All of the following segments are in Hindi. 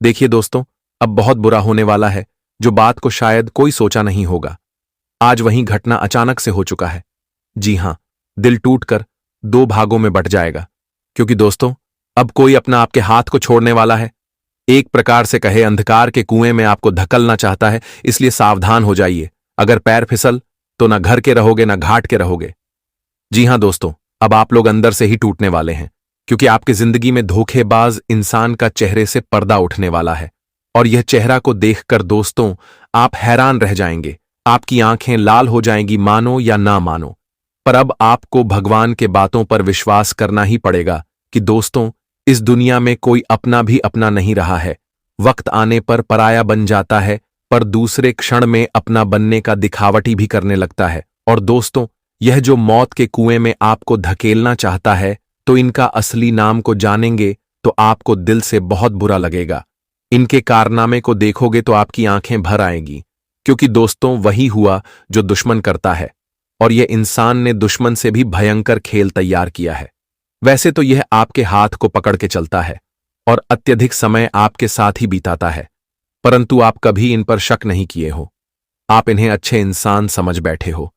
देखिए दोस्तों, अब बहुत बुरा होने वाला है, जो बात को शायद कोई सोचा नहीं होगा। आज वही घटना अचानक से हो चुका है। जी हां, दिल टूटकर दो भागों में बंट जाएगा। क्योंकि दोस्तों, अब कोई अपना आपके हाथ को छोड़ने वाला है। एक प्रकार से कहे, अंधकार के कुएं में आपको धकेलना चाहता है, इसलिए सावधान हो जाइए। अगर पैर फिसल तो ना घर के रहोगे ना घाट के रहोगे। जी हां दोस्तों, अब आप लोग अंदर से ही टूटने वाले हैं, क्योंकि आपकी जिंदगी में धोखेबाज इंसान का चेहरे से पर्दा उठने वाला है। और यह चेहरा को देखकर दोस्तों, आप हैरान रह जाएंगे। आपकी आंखें लाल हो जाएंगी, मानो या ना मानो। पर अब आपको भगवान के बातों पर विश्वास करना ही पड़ेगा कि दोस्तों, इस दुनिया में कोई अपना भी अपना नहीं रहा है। वक्त आने पर पराया बन जाता है, पर दूसरे क्षण में अपना बनने का दिखावटी भी करने लगता है। और दोस्तों, यह जो मौत के कुएं में आपको धकेलना चाहता है, तो इनका असली नाम को जानेंगे तो आपको दिल से बहुत बुरा लगेगा। इनके कारनामे को देखोगे तो आपकी आंखें भर आएंगी, क्योंकि दोस्तों, वही हुआ जो दुश्मन करता है। और यह इंसान ने दुश्मन से भी भयंकर खेल तैयार किया है। वैसे तो यह आपके हाथ को पकड़ के चलता है और अत्यधिक समय आपके साथ ही बिताता है, परंतु आप कभी इन पर शक नहीं किए हो। आप इन्हें अच्छे इंसान समझ बैठे हो,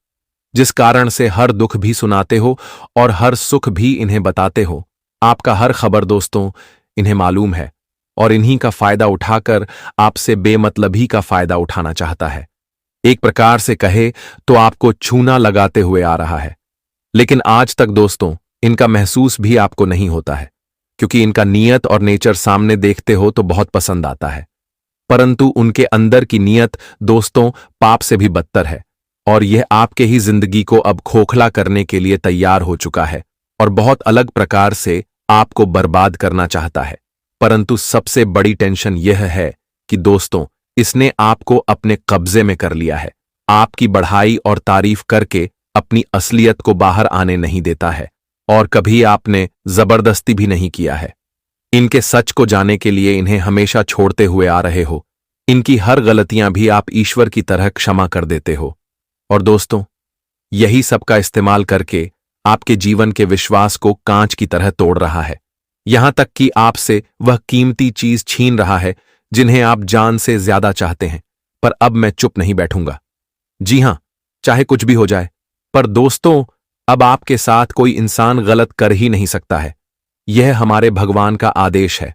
जिस कारण से हर दुख भी सुनाते हो और हर सुख भी इन्हें बताते हो। आपका हर खबर दोस्तों इन्हें मालूम है, और इन्हीं का फायदा उठाकर आपसे बेमतलबी का फायदा उठाना चाहता है। एक प्रकार से कहे तो आपको छूना लगाते हुए आ रहा है। लेकिन आज तक दोस्तों, इनका महसूस भी आपको नहीं होता है, क्योंकि इनका नियत और नेचर सामने देखते हो तो बहुत पसंद आता है। परंतु उनके अंदर की नियत दोस्तों पाप से भी बदतर है, और यह आपके ही जिंदगी को अब खोखला करने के लिए तैयार हो चुका है और बहुत अलग प्रकार से आपको बर्बाद करना चाहता है। परंतु सबसे बड़ी टेंशन यह है कि दोस्तों, इसने आपको अपने कब्जे में कर लिया है। आपकी बढ़ाई और तारीफ करके अपनी असलियत को बाहर आने नहीं देता है, और कभी आपने जबरदस्ती भी नहीं किया है। इनके सच को जाने के लिए इन्हें हमेशा छोड़ते हुए आ रहे हो। इनकी हर गलतियां भी आप ईश्वर की तरह क्षमा कर देते हो। और दोस्तों, यही सबका इस्तेमाल करके आपके जीवन के विश्वास को कांच की तरह तोड़ रहा है। यहां तक कि आपसे वह कीमती चीज छीन रहा है जिन्हें आप जान से ज्यादा चाहते हैं। पर अब मैं चुप नहीं बैठूंगा। जी हां, चाहे कुछ भी हो जाए। पर दोस्तों, अब आपके साथ कोई इंसान गलत कर ही नहीं सकता है। यह हमारे भगवान का आदेश है,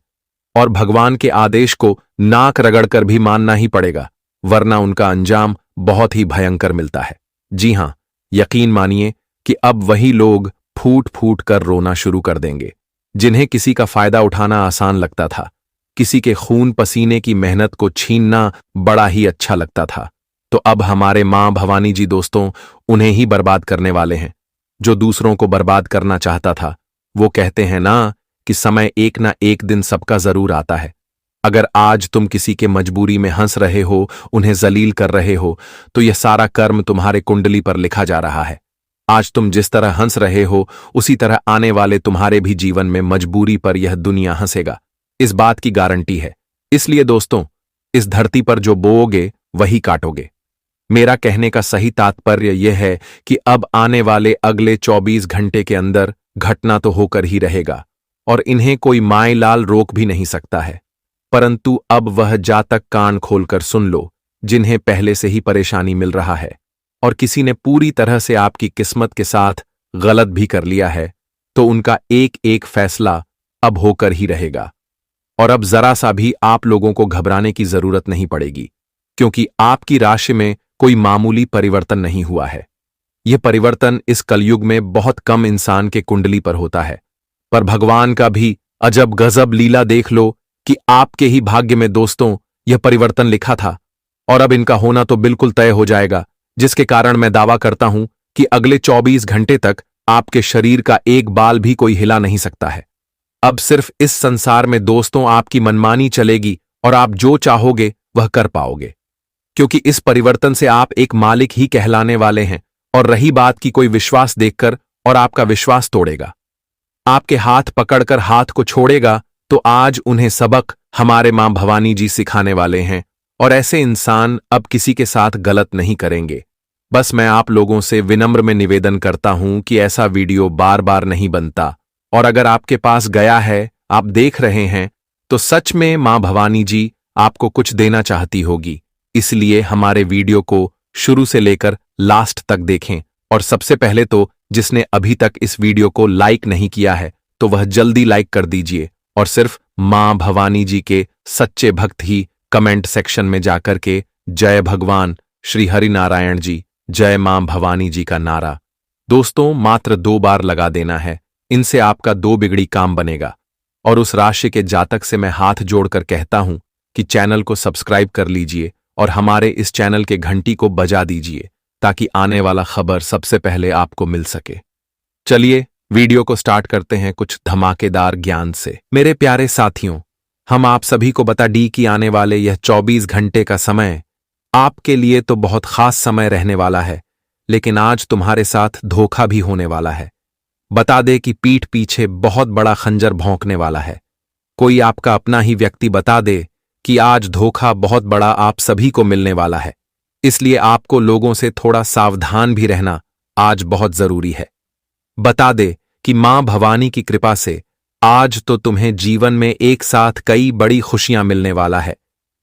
और भगवान के आदेश को नाक रगड़कर भी मानना ही पड़ेगा, वरना उनका अंजाम बहुत ही भयंकर मिलता है। जी हां, यकीन मानिए कि अब वही लोग फूट फूट कर रोना शुरू कर देंगे, जिन्हें किसी का फायदा उठाना आसान लगता था, किसी के खून पसीने की मेहनत को छीनना बड़ा ही अच्छा लगता था। तो अब हमारे मां भवानी जी दोस्तों उन्हें ही बर्बाद करने वाले हैं। जो दूसरों को बर्बाद करना चाहता था, वो कहते हैं ना कि समय एक ना एक दिन सबका जरूर आता है। अगर आज तुम किसी के मजबूरी में हंस रहे हो, उन्हें जलील कर रहे हो, तो यह सारा कर्म तुम्हारे कुंडली पर लिखा जा रहा है। आज तुम जिस तरह हंस रहे हो, उसी तरह आने वाले तुम्हारे भी जीवन में मजबूरी पर यह दुनिया हंसेगा। इस बात की गारंटी है। इसलिए दोस्तों, इस धरती पर जो बोओगे वही काटोगे। मेरा कहने का सही तात्पर्य यह है कि अब आने वाले अगले 24 घंटे के अंदर घटना तो होकर ही रहेगा, और इन्हें कोई माए लाल रोक भी नहीं सकता है। परंतु अब वह जातक कान खोलकर सुन लो, जिन्हें पहले से ही परेशानी मिल रहा है, और किसी ने पूरी तरह से आपकी किस्मत के साथ गलत भी कर लिया है, तो उनका एक एक फैसला अब होकर ही रहेगा। और अब जरा सा भी आप लोगों को घबराने की जरूरत नहीं पड़ेगी, क्योंकि आपकी राशि में कोई मामूली परिवर्तन नहीं हुआ है। यह परिवर्तन इस कलयुग में बहुत कम इंसान के कुंडली पर होता है, पर भगवान का भी अजब गजब लीला देख लो कि आपके ही भाग्य में दोस्तों यह परिवर्तन लिखा था, और अब इनका होना तो बिल्कुल तय हो जाएगा, जिसके कारण मैं दावा करता हूं कि अगले 24 घंटे तक आपके शरीर का एक बाल भी कोई हिला नहीं सकता है। अब सिर्फ इस संसार में दोस्तों आपकी मनमानी चलेगी, और आप जो चाहोगे वह कर पाओगे, क्योंकि इस परिवर्तन से आप एक मालिक ही कहलाने वाले हैं। और रही बात की कोई विश्वास देखकर और आपका विश्वास तोड़ेगा, आपके हाथ पकड़कर हाथ को छोड़ेगा, तो आज उन्हें सबक हमारे मां भवानी जी सिखाने वाले हैं, और ऐसे इंसान अब किसी के साथ गलत नहीं करेंगे। बस मैं आप लोगों से विनम्र में निवेदन करता हूं कि ऐसा वीडियो बार बार नहीं बनता, और अगर आपके पास गया है, आप देख रहे हैं, तो सच में मां भवानी जी आपको कुछ देना चाहती होगी। इसलिए हमारे वीडियो को शुरू से लेकर लास्ट तक देखें। और सबसे पहले तो जिसने अभी तक इस वीडियो को लाइक नहीं किया है तो वह जल्दी लाइक कर दीजिए और सिर्फ मां भवानी जी के सच्चे भक्त ही कमेंट सेक्शन में जाकर के जय भगवान श्री हरिनारायण जी, जय मां भवानी जी का नारा दोस्तों मात्र 2 बार लगा देना है। इनसे आपका 2 बिगड़ी काम बनेगा। और उस राशि के जातक से मैं हाथ जोड़कर कहता हूं कि चैनल को सब्सक्राइब कर लीजिए और हमारे इस चैनल के घंटी को बजा दीजिए ताकि आने वाला खबर सबसे पहले आपको मिल सके। चलिए वीडियो को स्टार्ट करते हैं कुछ धमाकेदार ज्ञान से। मेरे प्यारे साथियों, हम आप सभी को बता दी कि आने वाले यह 24 घंटे का समय आपके लिए तो बहुत खास समय रहने वाला है, लेकिन आज तुम्हारे साथ धोखा भी होने वाला है। बता दे कि पीठ पीछे बहुत बड़ा खंजर भौंकने वाला है। कोई आपका अपना ही व्यक्ति बता दे कि आज धोखा बहुत बड़ा आप सभी को मिलने वाला है। इसलिए आपको लोगों से थोड़ा सावधान भी रहना आज बहुत जरूरी है। बता दे कि मां भवानी की कृपा से आज तो तुम्हें जीवन में एक साथ कई बड़ी खुशियां मिलने वाला है,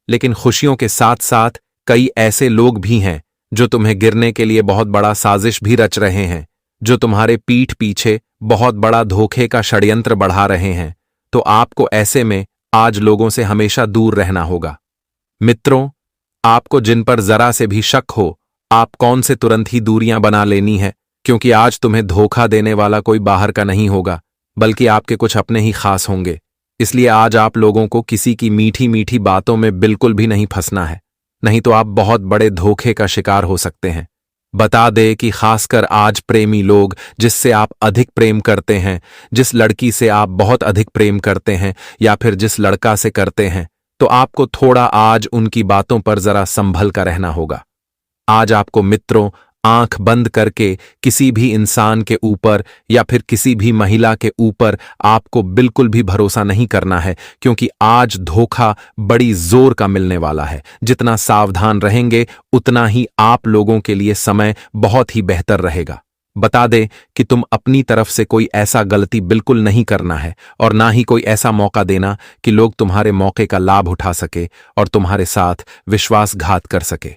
लेकिन खुशियों के साथ साथ कई ऐसे लोग भी हैं जो तुम्हें गिरने के लिए बहुत बड़ा साजिश भी रच रहे हैं, जो तुम्हारे पीठ पीछे बहुत बड़ा धोखे का षड्यंत्र बढ़ा रहे हैं। तो आपको ऐसे में आज लोगों से हमेशा दूर रहना होगा। मित्रों, आपको जिन पर जरा से भी शक हो, आप कौन से तुरंत ही दूरियां बना लेनी है, क्योंकि आज तुम्हें धोखा देने वाला कोई बाहर का नहीं होगा, बल्कि आपके कुछ अपने ही खास होंगे। इसलिए आज आप लोगों को किसी की मीठी मीठी बातों में बिल्कुल भी नहीं फंसना है, नहीं तो आप बहुत बड़े धोखे का शिकार हो सकते हैं। बता दे कि खासकर आज प्रेमी लोग जिससे आप अधिक प्रेम करते हैं, जिस लड़की से आप बहुत अधिक प्रेम करते हैं या फिर जिस लड़का से करते हैं, तो आपको थोड़ा आज उनकी बातों पर जरा संभल कर रहना होगा। आज आपको मित्रों आंख बंद करके किसी भी इंसान के ऊपर या फिर किसी भी महिला के ऊपर आपको बिल्कुल भी भरोसा नहीं करना है, क्योंकि आज धोखा बड़ी जोर का मिलने वाला है। जितना सावधान रहेंगे उतना ही आप लोगों के लिए समय बहुत ही बेहतर रहेगा। बता दे कि तुम अपनी तरफ से कोई ऐसा गलती बिल्कुल नहीं करना है और ना ही कोई ऐसा मौका देना कि लोग तुम्हारे मौके का लाभ उठा सके और तुम्हारे साथ विश्वासघात कर सके।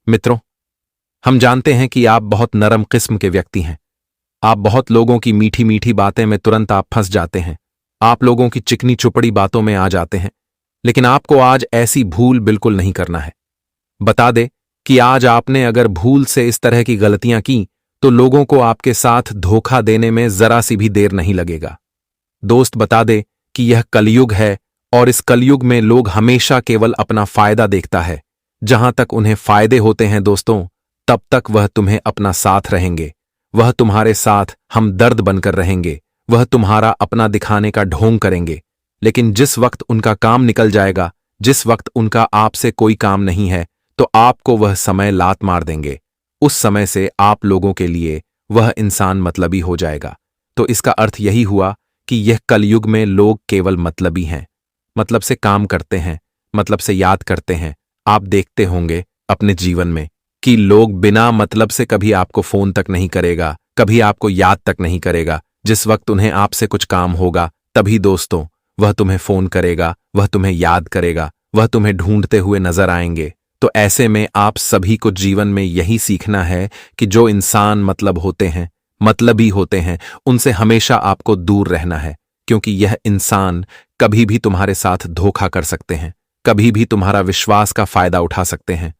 मित्रों, हम जानते हैं कि आप बहुत नरम किस्म के व्यक्ति हैं। आप बहुत लोगों की मीठी मीठी बातें में तुरंत आप फंस जाते हैं, आप लोगों की चिकनी चुपड़ी बातों में आ जाते हैं, लेकिन आपको आज ऐसी भूल बिल्कुल नहीं करना है। बता दे कि आज आपने अगर भूल से इस तरह की गलतियां की तो लोगों को आपके साथ धोखा देने में जरा सी भी देर नहीं लगेगा। दोस्त, बता दे कि यह कलयुग है और इस कलयुग में लोग हमेशा केवल अपना फायदा देखता है। जहां तक उन्हें फायदे होते हैं दोस्तों, तब तक वह तुम्हें अपना साथ रहेंगे, वह तुम्हारे साथ हमदर्द बनकर रहेंगे, वह तुम्हारा अपना दिखाने का ढोंग करेंगे। लेकिन जिस वक्त उनका काम निकल जाएगा, जिस वक्त उनका आपसे कोई काम नहीं है, तो आपको वह समय लात मार देंगे। उस समय से आप लोगों के लिए वह इंसान मतलबी हो जाएगा। तो इसका अर्थ यही हुआ कि यह कलयुग में लोग केवल मतलबी हैं, मतलब से काम करते हैं, मतलब से याद करते हैं। आप देखते होंगे अपने जीवन में कि लोग बिना मतलब से कभी आपको फोन तक नहीं करेगा, कभी आपको याद तक नहीं करेगा। जिस वक्त उन्हें आपसे कुछ काम होगा तभी दोस्तों वह तुम्हें फोन करेगा, वह तुम्हें याद करेगा, वह तुम्हें ढूंढते हुए नजर आएंगे। तो ऐसे में आप सभी को जीवन में यही सीखना है कि जो इंसान मतलब होते हैं, मतलबी होते हैं, उनसे हमेशा आपको दूर रहना है, क्योंकि यह इंसान कभी भी तुम्हारे साथ धोखा कर सकते हैं, कभी भी तुम्हारा विश्वास का फायदा उठा सकते हैं।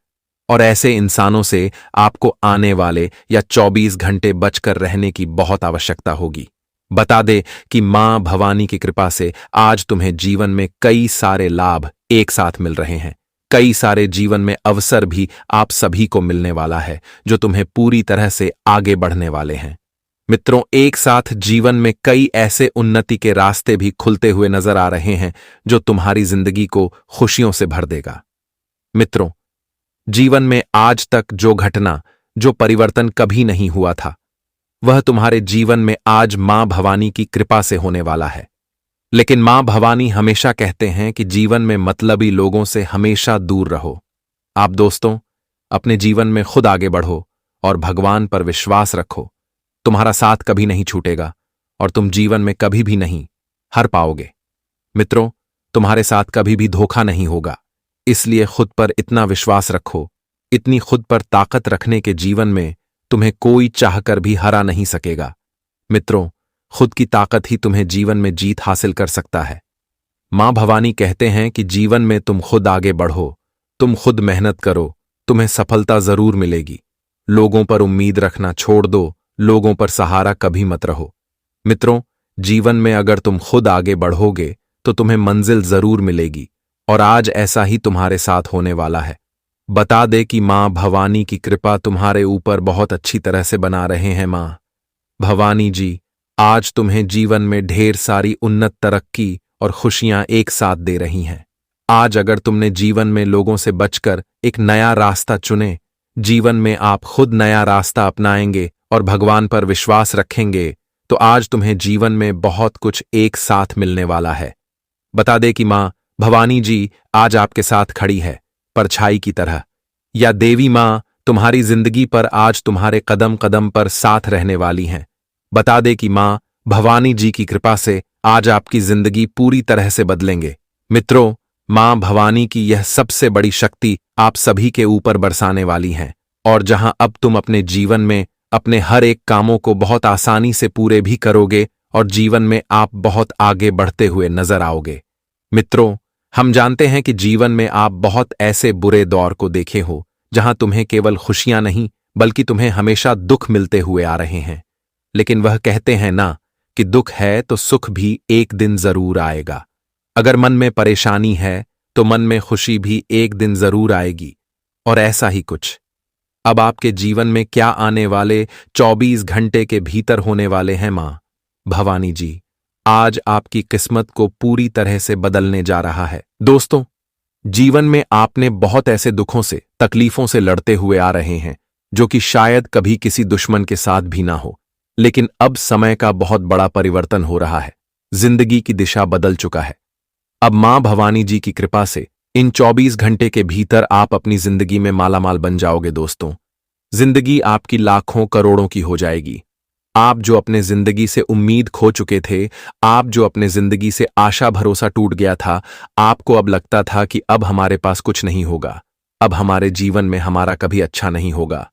और ऐसे इंसानों से आपको आने वाले या 24 घंटे बचकर रहने की बहुत आवश्यकता होगी। बता दे कि मां भवानी की कृपा से आज तुम्हें जीवन में कई सारे लाभ एक साथ मिल रहे हैं, कई सारे जीवन में अवसर भी आप सभी को मिलने वाला है, जो तुम्हें पूरी तरह से आगे बढ़ने वाले हैं। मित्रों, एक साथ जीवन में कई ऐसे उन्नति के रास्ते भी खुलते हुए नजर आ रहे हैं जो तुम्हारी जिंदगी को खुशियों से भर देगा। मित्रों, जीवन में आज तक जो घटना, जो परिवर्तन कभी नहीं हुआ था, वह तुम्हारे जीवन में आज मां भवानी की कृपा से होने वाला है। लेकिन मां भवानी हमेशा कहते हैं कि जीवन में मतलबी लोगों से हमेशा दूर रहो। आप दोस्तों अपने जीवन में खुद आगे बढ़ो और भगवान पर विश्वास रखो। तुम्हारा साथ कभी नहीं छूटेगा और तुम जीवन में कभी भी नहीं हार पाओगे। मित्रों, तुम्हारे साथ कभी भी धोखा नहीं होगा। इसलिए खुद पर इतना विश्वास रखो, इतनी खुद पर ताकत रखने के जीवन में तुम्हें कोई चाहकर भी हरा नहीं सकेगा। मित्रों, खुद की ताकत ही तुम्हें जीवन में जीत हासिल कर सकता है। मां भवानी कहते हैं कि जीवन में तुम खुद आगे बढ़ो, तुम खुद मेहनत करो, तुम्हें सफलता जरूर मिलेगी। लोगों पर उम्मीद रखना छोड़ दो, लोगों पर सहारा कभी मत रहो। मित्रों, जीवन में अगर तुम खुद आगे बढ़ोगे तो तुम्हें मंजिल जरूर मिलेगी, और आज ऐसा ही तुम्हारे साथ होने वाला है। बता दे कि मां भवानी की कृपा तुम्हारे ऊपर बहुत अच्छी तरह से बना रहे हैं। मां भवानी जी आज तुम्हें जीवन में ढेर सारी उन्नत तरक्की और खुशियां एक साथ दे रही हैं। आज अगर तुमने जीवन में लोगों से बचकर एक नया रास्ता चुने, जीवन में आप खुद नया रास्ता अपनाएंगे और भगवान पर विश्वास रखेंगे, तो आज तुम्हें जीवन में बहुत कुछ एक साथ मिलने वाला है। बता दे कि मां भवानी जी आज आपके साथ खड़ी है, परछाई की तरह। या देवी मां तुम्हारी जिंदगी पर आज तुम्हारे कदम कदम पर साथ रहने वाली हैं। बता दे कि मां भवानी जी की कृपा से आज आपकी जिंदगी पूरी तरह से बदलेंगे। मित्रों, मां भवानी की यह सबसे बड़ी शक्ति आप सभी के ऊपर बरसाने वाली हैं, और जहां अब तुम अपने जीवन में अपने हर एक कामों को बहुत आसानी से पूरे भी करोगे और जीवन में आप बहुत आगे बढ़ते हुए नजर आओगे। मित्रों, हम जानते हैं कि जीवन में आप बहुत ऐसे बुरे दौर को देखे हो जहां तुम्हें केवल खुशियां नहीं बल्कि तुम्हें हमेशा दुख मिलते हुए आ रहे हैं। लेकिन वह कहते हैं ना कि दुख है तो सुख भी एक दिन जरूर आएगा। अगर मन में परेशानी है तो मन में खुशी भी एक दिन जरूर आएगी। और ऐसा ही कुछ अब आपके जीवन में क्या आने वाले 24 घंटे के भीतर होने वाले हैं। मां भवानी जी आज आपकी किस्मत को पूरी तरह से बदलने जा रहा है। दोस्तों, जीवन में आपने बहुत ऐसे दुखों से, तकलीफों से लड़ते हुए आ रहे हैं जो कि शायद कभी किसी दुश्मन के साथ भी ना हो। लेकिन अब समय का बहुत बड़ा परिवर्तन हो रहा है, जिंदगी की दिशा बदल चुका है। अब मां भवानी जी की कृपा से इन 24 घंटे के भीतर आप अपनी जिंदगी में मालामाल बन जाओगे। दोस्तों, जिंदगी आपकी लाखों करोड़ों की हो जाएगी। आप जो अपने जिंदगी से उम्मीद खो चुके थे, आप जो अपने जिंदगी से आशा भरोसा टूट गया था, आपको अब लगता था कि अब हमारे पास कुछ नहीं होगा, अब हमारे जीवन में हमारा कभी अच्छा नहीं होगा,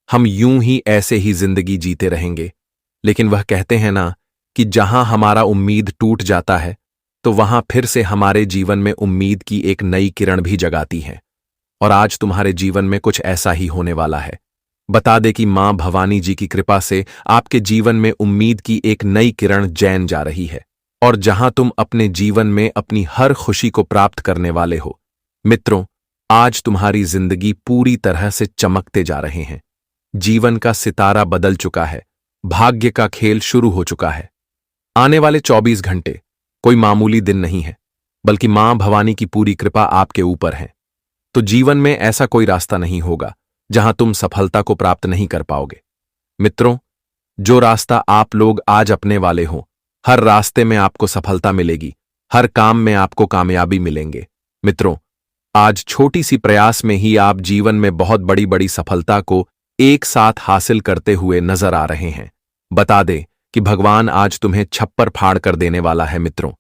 हम यूं ही ऐसे ही जिंदगी जीते रहेंगे। लेकिन वह कहते हैं ना कि जहां हमारा उम्मीद टूट जाता है तो वहां फिर से हमारे जीवन में उम्मीद की एक नई किरण भी जगाती है। और आज तुम्हारे जीवन में कुछ ऐसा ही होने वाला है। बता दे कि मां भवानी जी की कृपा से आपके जीवन में उम्मीद की एक नई किरण जैन जा रही है, और जहां तुम अपने जीवन में अपनी हर खुशी को प्राप्त करने वाले हो। मित्रों, आज तुम्हारी जिंदगी पूरी तरह से चमकते जा रहे हैं। जीवन का सितारा बदल चुका है, भाग्य का खेल शुरू हो चुका है। आने वाले 24 घंटे कोई मामूली दिन नहीं है, बल्कि मां भवानी की पूरी कृपा आपके ऊपर है। तो जीवन में ऐसा कोई रास्ता नहीं होगा जहां तुम सफलता को प्राप्त नहीं कर पाओगे। मित्रों, जो रास्ता आप लोग आज अपने वाले हो, हर रास्ते में आपको सफलता मिलेगी, हर काम में आपको कामयाबी मिलेंगे। मित्रों, आज छोटी सी प्रयास में ही आप जीवन में बहुत बड़ी बड़ी सफलता को एक साथ हासिल करते हुए नजर आ रहे हैं। बता दे कि भगवान आज तुम्हें छप्पर फाड़ कर देने वाला है। मित्रों,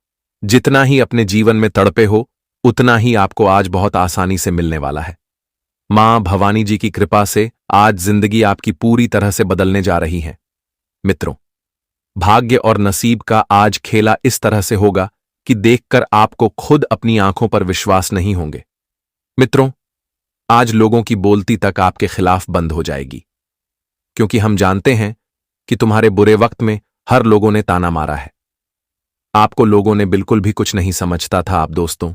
जितना ही अपने जीवन में तड़पे हो, उतना ही आपको आज बहुत आसानी से मिलने वाला है। मां भवानी जी की कृपा से आज जिंदगी आपकी पूरी तरह से बदलने जा रही है। मित्रों, भाग्य और नसीब का आज खेला इस तरह से होगा कि देखकर आपको खुद अपनी आंखों पर विश्वास नहीं होंगे। मित्रों, आज लोगों की बोलती तक आपके खिलाफ बंद हो जाएगी, क्योंकि हम जानते हैं कि तुम्हारे बुरे वक्त में हर लोगों ने ताना मारा है। आपको लोगों ने बिल्कुल भी कुछ नहीं समझता था। आप दोस्तों,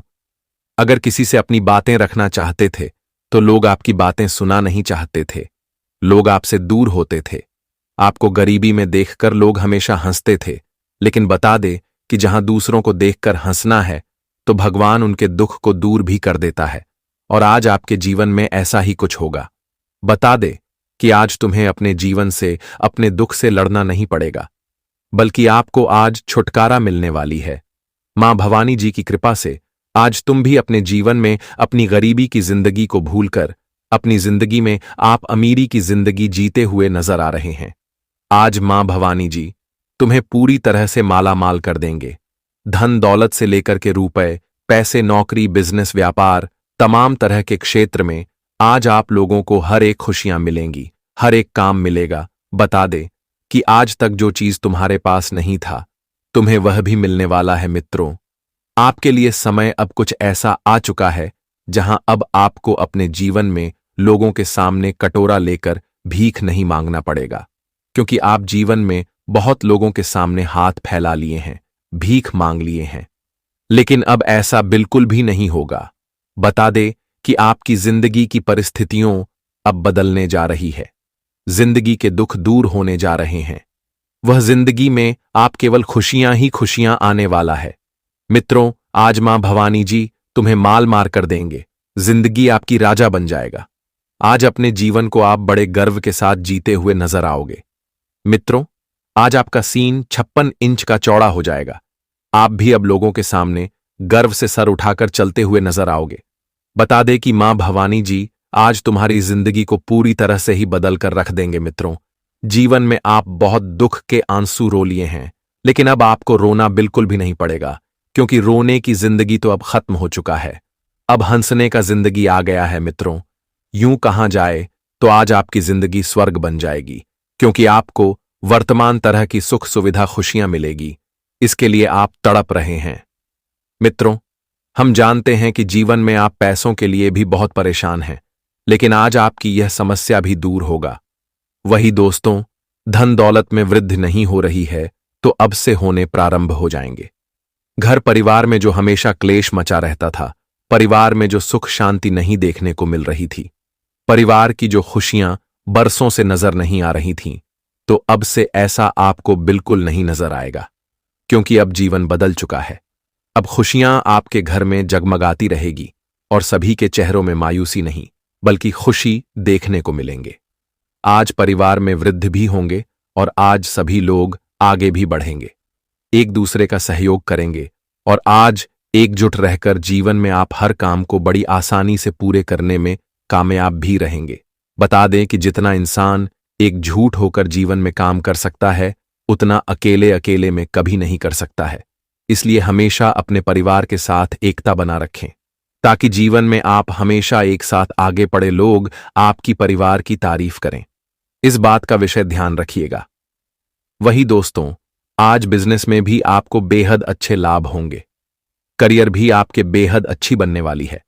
अगर किसी से अपनी बातें रखना चाहते थे तो लोग आपकी बातें सुना नहीं चाहते थे, लोग आपसे दूर होते थे। आपको गरीबी में देखकर लोग हमेशा हंसते थे। लेकिन बता दे कि जहां दूसरों को देखकर हंसना है तो भगवान उनके दुख को दूर भी कर देता है, और आज आपके जीवन में ऐसा ही कुछ होगा। बता दे कि आज तुम्हें अपने जीवन से, अपने दुख से लड़ना नहीं पड़ेगा, बल्कि आपको आज छुटकारा मिलने वाली है। मां भवानी जी की कृपा से आज तुम भी अपने जीवन में अपनी गरीबी की जिंदगी को भूलकर अपनी जिंदगी में आप अमीरी की जिंदगी जीते हुए नजर आ रहे हैं। आज मां भवानी जी तुम्हें पूरी तरह से माला माल कर देंगे। धन दौलत से लेकर के रुपए, पैसे, नौकरी, बिजनेस, व्यापार, तमाम तरह के क्षेत्र में आज आप लोगों को हर एक खुशियां मिलेंगी, हर एक काम मिलेगा। बता दे कि आज तक जो चीज तुम्हारे पास नहीं था, तुम्हें वह भी मिलने वाला है मित्रों। आपके लिए समय अब कुछ ऐसा आ चुका है जहां अब आपको अपने जीवन में लोगों के सामने कटोरा लेकर भीख नहीं मांगना पड़ेगा, क्योंकि आप जीवन में बहुत लोगों के सामने हाथ फैला लिए हैं, भीख मांग लिए हैं। लेकिन अब ऐसा बिल्कुल भी नहीं होगा। बता दे कि आपकी जिंदगी की परिस्थितियों अब बदलने जा रही है। जिंदगी के दुख दूर होने जा रहे हैं। वह जिंदगी में आप केवल खुशियां ही खुशियां आने वाला है। मित्रों, आज मां भवानी जी तुम्हें माल मार कर देंगे। जिंदगी आपकी राजा बन जाएगा। आज अपने जीवन को आप बड़े गर्व के साथ जीते हुए नजर आओगे। मित्रों, आज आपका सीन 56 इंच का चौड़ा हो जाएगा। आप भी अब लोगों के सामने गर्व से सर उठाकर चलते हुए नजर आओगे। बता दे कि मां भवानी जी आज तुम्हारी जिंदगी को पूरी तरह से ही बदल कर रख देंगे। मित्रों, जीवन में आप बहुत दुख के आंसू रो लिए हैं, लेकिन अब आपको रोना बिल्कुल भी नहीं पड़ेगा, क्योंकि रोने की जिंदगी तो अब खत्म हो चुका है। अब हंसने का जिंदगी आ गया है। मित्रों, यूं कहा जाए तो आज आपकी जिंदगी स्वर्ग बन जाएगी, क्योंकि आपको वर्तमान तरह की सुख सुविधा खुशियां मिलेगी। इसके लिए आप तड़प रहे हैं। मित्रों, हम जानते हैं कि जीवन में आप पैसों के लिए भी बहुत परेशान हैं, लेकिन आज आपकी यह समस्या भी दूर होगा। वही दोस्तों, धन दौलत में वृद्धि नहीं हो रही है तो अब से होने प्रारंभ हो जाएंगे। घर परिवार में जो हमेशा क्लेश मचा रहता था, परिवार में जो सुख शांति नहीं देखने को मिल रही थी, परिवार की जो खुशियां बरसों से नजर नहीं आ रही थीं, तो अब से ऐसा आपको बिल्कुल नहीं नजर आएगा, क्योंकि अब जीवन बदल चुका है। अब खुशियां आपके घर में जगमगाती रहेगी और सभी के चेहरों में मायूसी नहीं, बल्कि खुशी देखने को मिलेंगे। आज परिवार में वृद्धि भी होंगे और आज सभी लोग आगे भी बढ़ेंगे, एक दूसरे का सहयोग करेंगे और आज एकजुट रहकर जीवन में आप हर काम को बड़ी आसानी से पूरे करने में कामयाब भी रहेंगे। बता दें कि जितना इंसान एकजुट होकर जीवन में काम कर सकता है, उतना अकेले अकेले में कभी नहीं कर सकता है। इसलिए हमेशा अपने परिवार के साथ एकता बना रखें, ताकि जीवन में आप हमेशा एक साथ आगे बढ़े लोग आपकी परिवार की तारीफ करें। इस बात का विषय ध्यान रखिएगा। वही दोस्तों, आज बिजनेस में भी आपको बेहद अच्छे लाभ होंगे। करियर भी आपके बेहद अच्छी बनने वाली है।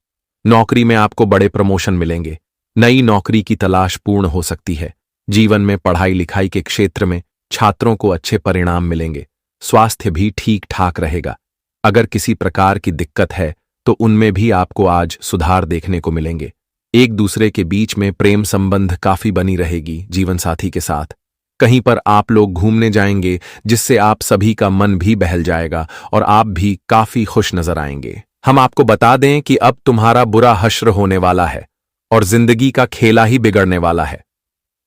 नौकरी में आपको बड़े प्रमोशन मिलेंगे। नई नौकरी की तलाश पूर्ण हो सकती है। जीवन में पढ़ाई लिखाई के क्षेत्र में छात्रों को अच्छे परिणाम मिलेंगे। स्वास्थ्य भी ठीक ठाक रहेगा। अगर किसी प्रकार की दिक्कत है तो उनमें भी आपको आज सुधार देखने को मिलेंगे। एक दूसरे के बीच में प्रेम संबंध काफी बनी रहेगी जीवन साथी के साथ। कहीं पर आप लोग घूमने जाएंगे, जिससे आप सभी का मन भी बहल जाएगा और आप भी काफी खुश नजर आएंगे। हम आपको बता दें कि अब तुम्हारा बुरा हश्र होने वाला है और जिंदगी का खेला ही बिगड़ने वाला है।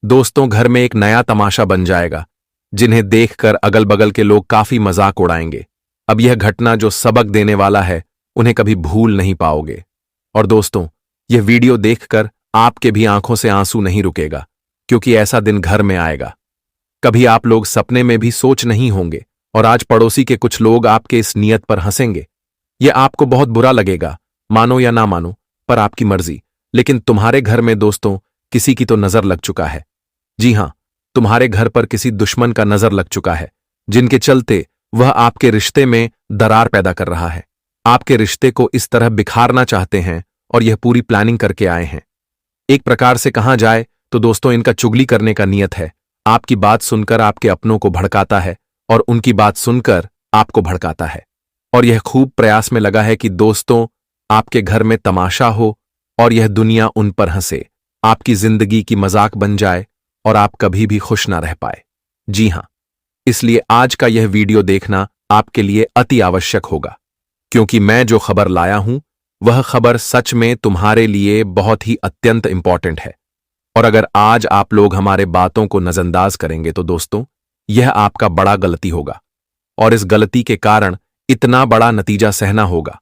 दोस्तों, घर में एक नया तमाशा बन जाएगा, जिन्हें देखकर अगल बगल के लोग काफी मजाक उड़ाएंगे। अब यह घटना जो सबक देने वाला है, उन्हें कभी भूल नहीं पाओगे। और दोस्तों, यह वीडियो देखकर आपके भी आंखों से आंसू नहीं रुकेगा, क्योंकि ऐसा दिन घर में आएगा। कभी आप लोग सपने में भी सोच नहीं होंगे और आज पड़ोसी के कुछ लोग आपके इस नियत पर हंसेंगे। यह आपको बहुत बुरा लगेगा, मानो या ना मानो, पर आपकी मर्जी। लेकिन तुम्हारे घर में दोस्तों किसी की तो नजर लग चुका है। जी हां, तुम्हारे घर पर किसी दुश्मन का नजर लग चुका है, जिनके चलते वह आपके रिश्ते में दरार पैदा कर रहा है। आपके रिश्ते को इस तरह बिखारना चाहते हैं और यह पूरी प्लानिंग करके आए हैं। एक प्रकार से कहा जाए तो दोस्तों, इनका चुगली करने का नियत है। आपकी बात सुनकर आपके अपनों को भड़काता है और उनकी बात सुनकर आपको भड़काता है। और यह खूब प्रयास में लगा है कि दोस्तों आपके घर में तमाशा हो और यह दुनिया उन पर हंसे, आपकी जिंदगी की मजाक बन जाए और आप कभी भी खुश ना रह पाए। जी हां, इसलिए आज का यह वीडियो देखना आपके लिए अति आवश्यक होगा, क्योंकि मैं जो खबर लाया हूं वह खबर सच में तुम्हारे लिए बहुत ही अत्यंत इंपॉर्टेंट है। और अगर आज आप लोग हमारे बातों को नजरअंदाज करेंगे तो दोस्तों यह आपका बड़ा गलती होगा और इस गलती के कारण इतना बड़ा नतीजा सहना होगा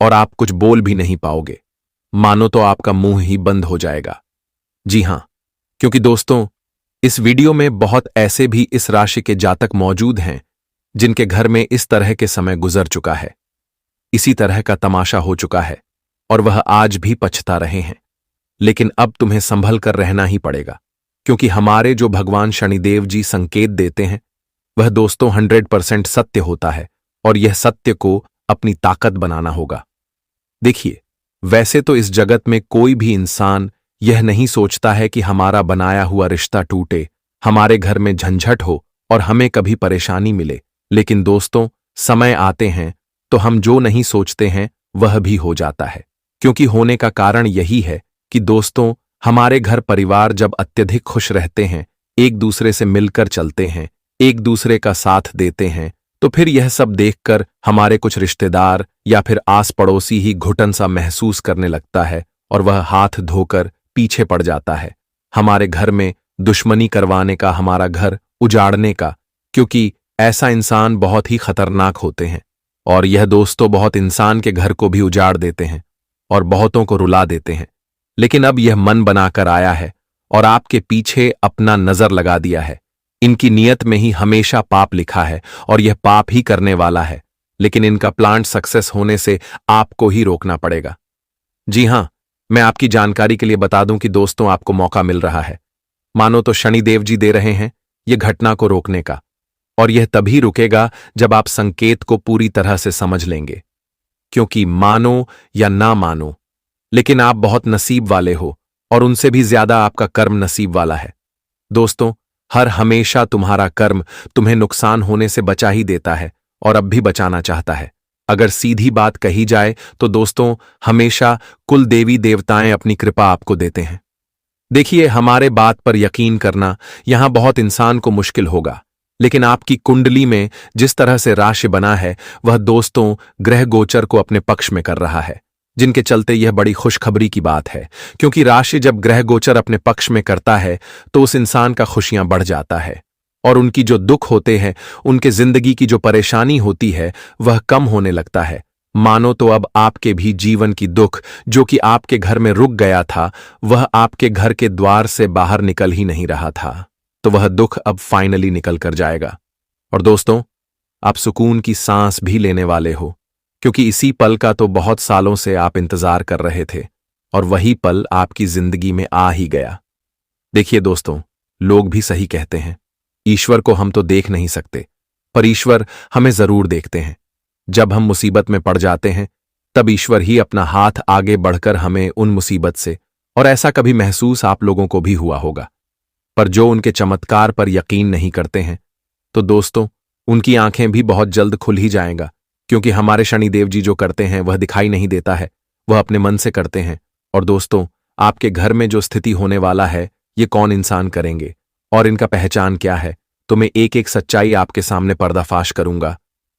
और आप कुछ बोल भी नहीं पाओगे, मानो तो आपका मुंह ही बंद हो जाएगा। जी हां, क्योंकि दोस्तों इस वीडियो में बहुत ऐसे भी इस राशि के जातक मौजूद हैं जिनके घर में इस तरह के समय गुजर चुका है। इसी तरह का तमाशा हो चुका है और वह आज भी पछता रहे हैं। लेकिन अब तुम्हें संभल कर रहना ही पड़ेगा, क्योंकि हमारे जो भगवान शनिदेव जी संकेत देते हैं वह दोस्तों 100% सत्य होता है और यह सत्य को अपनी ताकत बनाना होगा। देखिए, वैसे तो इस जगत में कोई भी इंसान यह नहीं सोचता है कि हमारा बनाया हुआ रिश्ता टूटे, हमारे घर में झंझट हो और हमें कभी परेशानी मिले। लेकिन दोस्तों, समय आते हैं तो हम जो नहीं सोचते हैं वह भी हो जाता है, क्योंकि होने का कारण यही है कि दोस्तों, हमारे घर परिवार जब अत्यधिक खुश रहते हैं, एक दूसरे से मिलकर चलते हैं, एक दूसरे का साथ देते हैं, तो फिर यह सब देखकर हमारे कुछ रिश्तेदार या फिर आस पड़ोसी ही घुटन सा महसूस करने लगता है और वह हाथ धोकर पीछे पड़ जाता है, हमारे घर में दुश्मनी करवाने का, हमारा घर उजाड़ने का। क्योंकि ऐसा इंसान बहुत ही खतरनाक होते हैं और यह दोस्तों बहुत इंसान के घर को भी उजाड़ देते हैं और बहुतों को रुला देते हैं। लेकिन अब यह मन बनाकर आया है और आपके पीछे अपना नजर लगा दिया है। इनकी नियत में ही हमेशा पाप लिखा है और यह पाप ही करने वाला है, लेकिन इनका प्लान सक्सेस होने से आपको ही रोकना पड़ेगा। जी हां, मैं आपकी जानकारी के लिए बता दूं कि दोस्तों, आपको मौका मिल रहा है, मानो तो शनिदेव जी दे रहे हैं यह घटना को रोकने का, और यह तभी रुकेगा जब आप संकेत को पूरी तरह से समझ लेंगे। क्योंकि मानो या ना मानो, लेकिन आप बहुत नसीब वाले हो और उनसे भी ज्यादा आपका कर्म नसीब वाला है। दोस्तों, हर हमेशा तुम्हारा कर्म तुम्हें नुकसान होने से बचा ही देता है और अब भी बचाना चाहता है। अगर सीधी बात कही जाए तो दोस्तों, हमेशा कुल देवी देवताएं अपनी कृपा आपको देते हैं। देखिए, हमारे बात पर यकीन करना यहां बहुत इंसान को मुश्किल होगा, लेकिन आपकी कुंडली में जिस तरह से राशि बना है वह दोस्तों ग्रह गोचर को अपने पक्ष में कर रहा है, जिनके चलते यह बड़ी खुशखबरी की बात है। क्योंकि राशि जब ग्रह गोचर अपने पक्ष में करता है तो उस इंसान का खुशियां बढ़ जाता है और उनकी जो दुख होते हैं, उनके जिंदगी की जो परेशानी होती है वह कम होने लगता है। मानो तो अब आपके भी जीवन की दुख जो कि आपके घर में रुक गया था, वह आपके घर के द्वार से बाहर निकल ही नहीं रहा था, तो वह दुख अब फाइनली निकल कर जाएगा। और दोस्तों, आप सुकून की सांस भी लेने वाले हो, क्योंकि इसी पल का तो बहुत सालों से आप इंतजार कर रहे थे और वही पल आपकी जिंदगी में आ ही गया। देखिए दोस्तों, लोग भी सही कहते हैं, ईश्वर को हम तो देख नहीं सकते, पर ईश्वर हमें जरूर देखते हैं। जब हम मुसीबत में पड़ जाते हैं तब ईश्वर ही अपना हाथ आगे बढ़कर हमें उन मुसीबत से, और ऐसा कभी महसूस आप लोगों को भी हुआ होगा। पर जो उनके चमत्कार पर यकीन नहीं करते हैं, तो दोस्तों, उनकी आंखें भी बहुत जल्द खुल ही जाएगा, क्योंकि हमारे शनिदेव जी जो करते हैं वह दिखाई नहीं देता है, वह अपने मन से करते हैं। और दोस्तों, आपके घर में जो स्थिति होने वाला है ये कौन इंसान करेंगे और इनका पहचान क्या है, तो मैं एक एक सच्चाई आपके सामने पर्दाफाश करूंगा।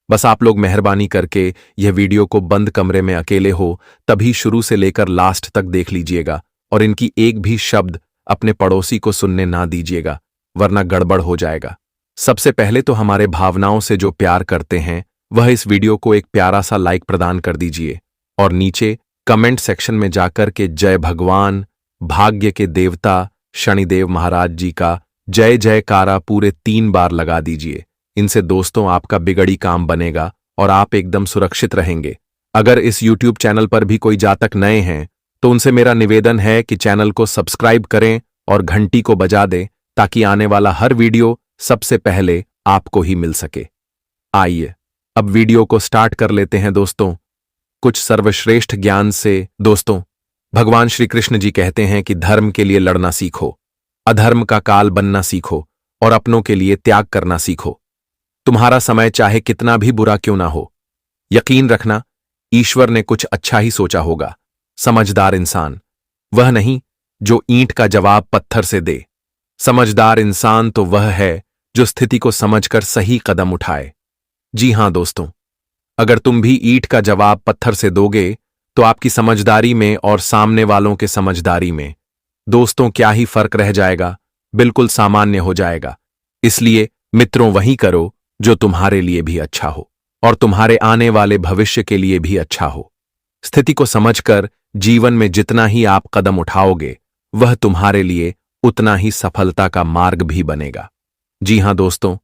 बस आप लोग मेहरबानी करके यह वीडियो को बंद कमरे में अकेले हो तभी शुरू से लेकर लास्ट तक देख लीजिएगा और इनकी एक भी शब्द अपने पड़ोसी को सुनने ना दीजिएगा, वरना गड़बड़ हो जाएगा। सबसे पहले तो हमारे भावनाओं से जो प्यार करते हैं वह इस वीडियो को एक प्यारा सा लाइक प्रदान कर दीजिए और नीचे कमेंट सेक्शन में जाकर के जय भगवान भाग्य के देवता शनिदेव महाराज जी का जय जयकारा पूरे 3 बार लगा दीजिए। इनसे दोस्तों आपका बिगड़ी काम बनेगा और आप एकदम सुरक्षित रहेंगे। अगर इस YouTube चैनल पर भी कोई जातक नए हैं तो उनसे मेरा निवेदन है कि चैनल को सब्सक्राइब करें और घंटी को बजा दें, ताकि आने वाला हर वीडियो सबसे पहले आपको ही मिल सके। आइए अब वीडियो को स्टार्ट कर लेते हैं दोस्तों, कुछ सर्वश्रेष्ठ ज्ञान से। दोस्तों, भगवान श्री कृष्ण जी कहते हैं कि धर्म के लिए लड़ना सीखो, अधर्म का काल बनना सीखो और अपनों के लिए त्याग करना सीखो। तुम्हारा समय चाहे कितना भी बुरा क्यों ना हो, यकीन रखना ईश्वर ने कुछ अच्छा ही सोचा होगा। समझदार इंसान वह नहीं जो ईंट का जवाब पत्थर से दे, समझदार इंसान तो वह है जो स्थिति को समझकर सही कदम उठाए। जी हां दोस्तों, अगर तुम भी ईंट का जवाब पत्थर से दोगे तो आपकी समझदारी में और सामने वालों के समझदारी में दोस्तों क्या ही फर्क रह जाएगा, बिल्कुल सामान्य हो जाएगा। इसलिए मित्रों, वही करो जो तुम्हारे लिए भी अच्छा हो और तुम्हारे आने वाले भविष्य के लिए भी अच्छा हो। स्थिति को समझकर जीवन में जितना ही आप कदम उठाओगे वह तुम्हारे लिए उतना ही सफलता का मार्ग भी बनेगा। जी हां दोस्तों,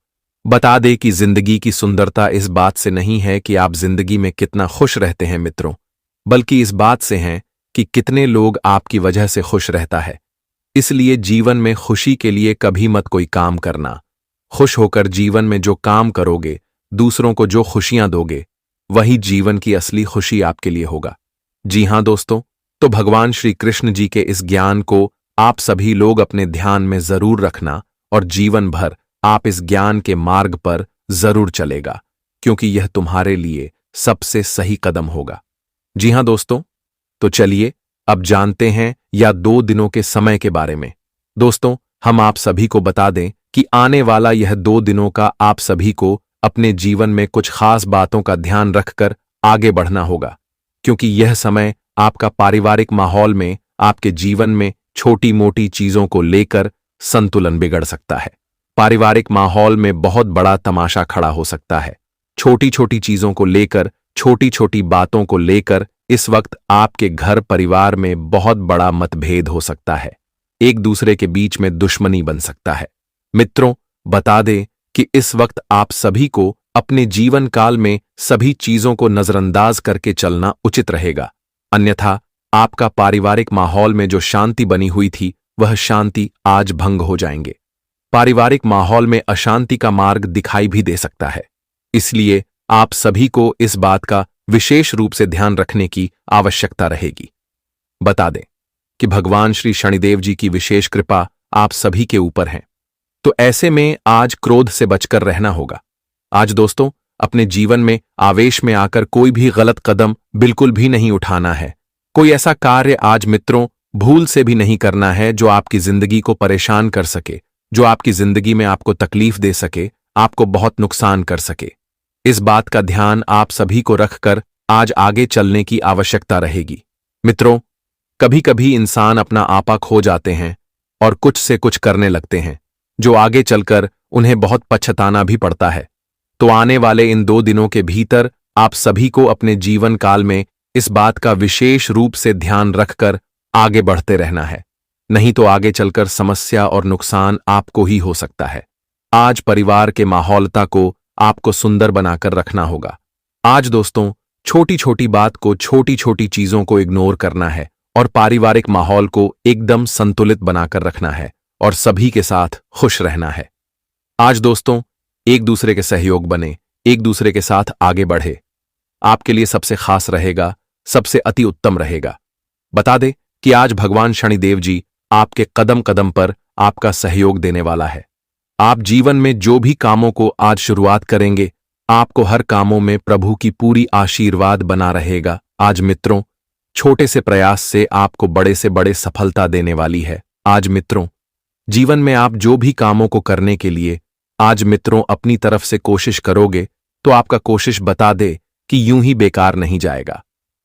बता दे कि जिंदगी की सुंदरता इस बात से नहीं है कि आप जिंदगी में कितना खुश रहते हैं मित्रों, बल्कि इस बात से है कि कितने लोग आपकी वजह से खुश रहता है। इसलिए जीवन में खुशी के लिए कभी मत कोई काम करना। खुश होकर जीवन में जो काम करोगे, दूसरों को जो खुशियां दोगे, वही जीवन की असली खुशी आपके लिए होगा। जी हां दोस्तों, तो भगवान श्री कृष्ण जी के इस ज्ञान को आप सभी लोग अपने ध्यान में जरूर रखना और जीवन भर आप इस ज्ञान के मार्ग पर जरूर चलेगा, क्योंकि यह तुम्हारे लिए सबसे सही कदम होगा। जी हां दोस्तों, तो चलिए अब जानते हैं या 2 दिनों के समय के बारे में। दोस्तों, हम आप सभी को बता दें कि आने वाला यह 2 दिनों का आप सभी को अपने जीवन में कुछ खास बातों का ध्यान रखकर आगे बढ़ना होगा, क्योंकि यह समय आपका पारिवारिक माहौल में आपके जीवन में छोटी मोटी चीजों को लेकर संतुलन बिगड़ सकता है। पारिवारिक माहौल में बहुत बड़ा तमाशा खड़ा हो सकता है। छोटी छोटी चीजों को लेकर, छोटी छोटी बातों को लेकर इस वक्त आपके घर परिवार में बहुत बड़ा मतभेद हो सकता है। एक दूसरे के बीच में दुश्मनी बन सकता है। मित्रों, बता दें कि इस वक्त आप सभी को अपने जीवन काल में सभी चीजों को नजरअंदाज करके चलना उचित रहेगा, अन्यथा आपका पारिवारिक माहौल में जो शांति बनी हुई थी, वह शांति आज भंग हो जाएंगे। पारिवारिक माहौल में अशांति का मार्ग दिखाई भी दे सकता है। इसलिए आप सभी को इस बात का विशेष रूप से ध्यान रखने की आवश्यकता रहेगी। बता दें कि भगवान श्री शनिदेव जी की विशेष कृपा आप सभी के ऊपर है, तो ऐसे में आज क्रोध से बचकर रहना होगा। आज दोस्तों, अपने जीवन में आवेश में आकर कोई भी गलत कदम बिल्कुल भी नहीं उठाना है। कोई ऐसा कार्य आज मित्रों भूल से भी नहीं करना है जो आपकी जिंदगी को परेशान कर सके, जो आपकी जिंदगी में आपको तकलीफ दे सके, आपको बहुत नुकसान कर सके। इस बात का ध्यान आप सभी को रखकर आज आगे चलने की आवश्यकता रहेगी। मित्रों, कभी कभी इंसान अपना आपा खो जाते हैं और कुछ से कुछ करने लगते हैं, जो आगे चलकर उन्हें बहुत पछताना भी पड़ता है। तो आने वाले इन 2 दिनों के भीतर आप सभी को अपने जीवन काल में इस बात का विशेष रूप से ध्यान रखकर आगे बढ़ते रहना है, नहीं तो आगे चलकर समस्या और नुकसान आपको ही हो सकता है। आज परिवार के माहौलता को आपको सुंदर बनाकर रखना होगा। आज दोस्तों, छोटी छोटी बात को, छोटी छोटी चीजों को इग्नोर करना है और पारिवारिक माहौल को एकदम संतुलित बनाकर रखना है और सभी के साथ खुश रहना है। आज दोस्तों, एक दूसरे के सहयोग बने, एक दूसरे के साथ आगे बढ़े, आपके लिए सबसे खास रहेगा, सबसे अति उत्तम रहेगा। बता दे कि आज भगवान शनिदेव जी आपके कदम कदम पर आपका सहयोग देने वाला है। आप जीवन में जो भी कामों को आज शुरुआत करेंगे, आपको हर कामों में प्रभु की पूरी आशीर्वाद बना रहेगा। आज मित्रों, छोटे से प्रयास से आपको बड़े से बड़े सफलता देने वाली है। आज मित्रों, जीवन में आप जो भी कामों को करने के लिए आज मित्रों अपनी तरफ से कोशिश करोगे, तो आपका कोशिश बता दे कि यूं ही बेकार नहीं जाएगा।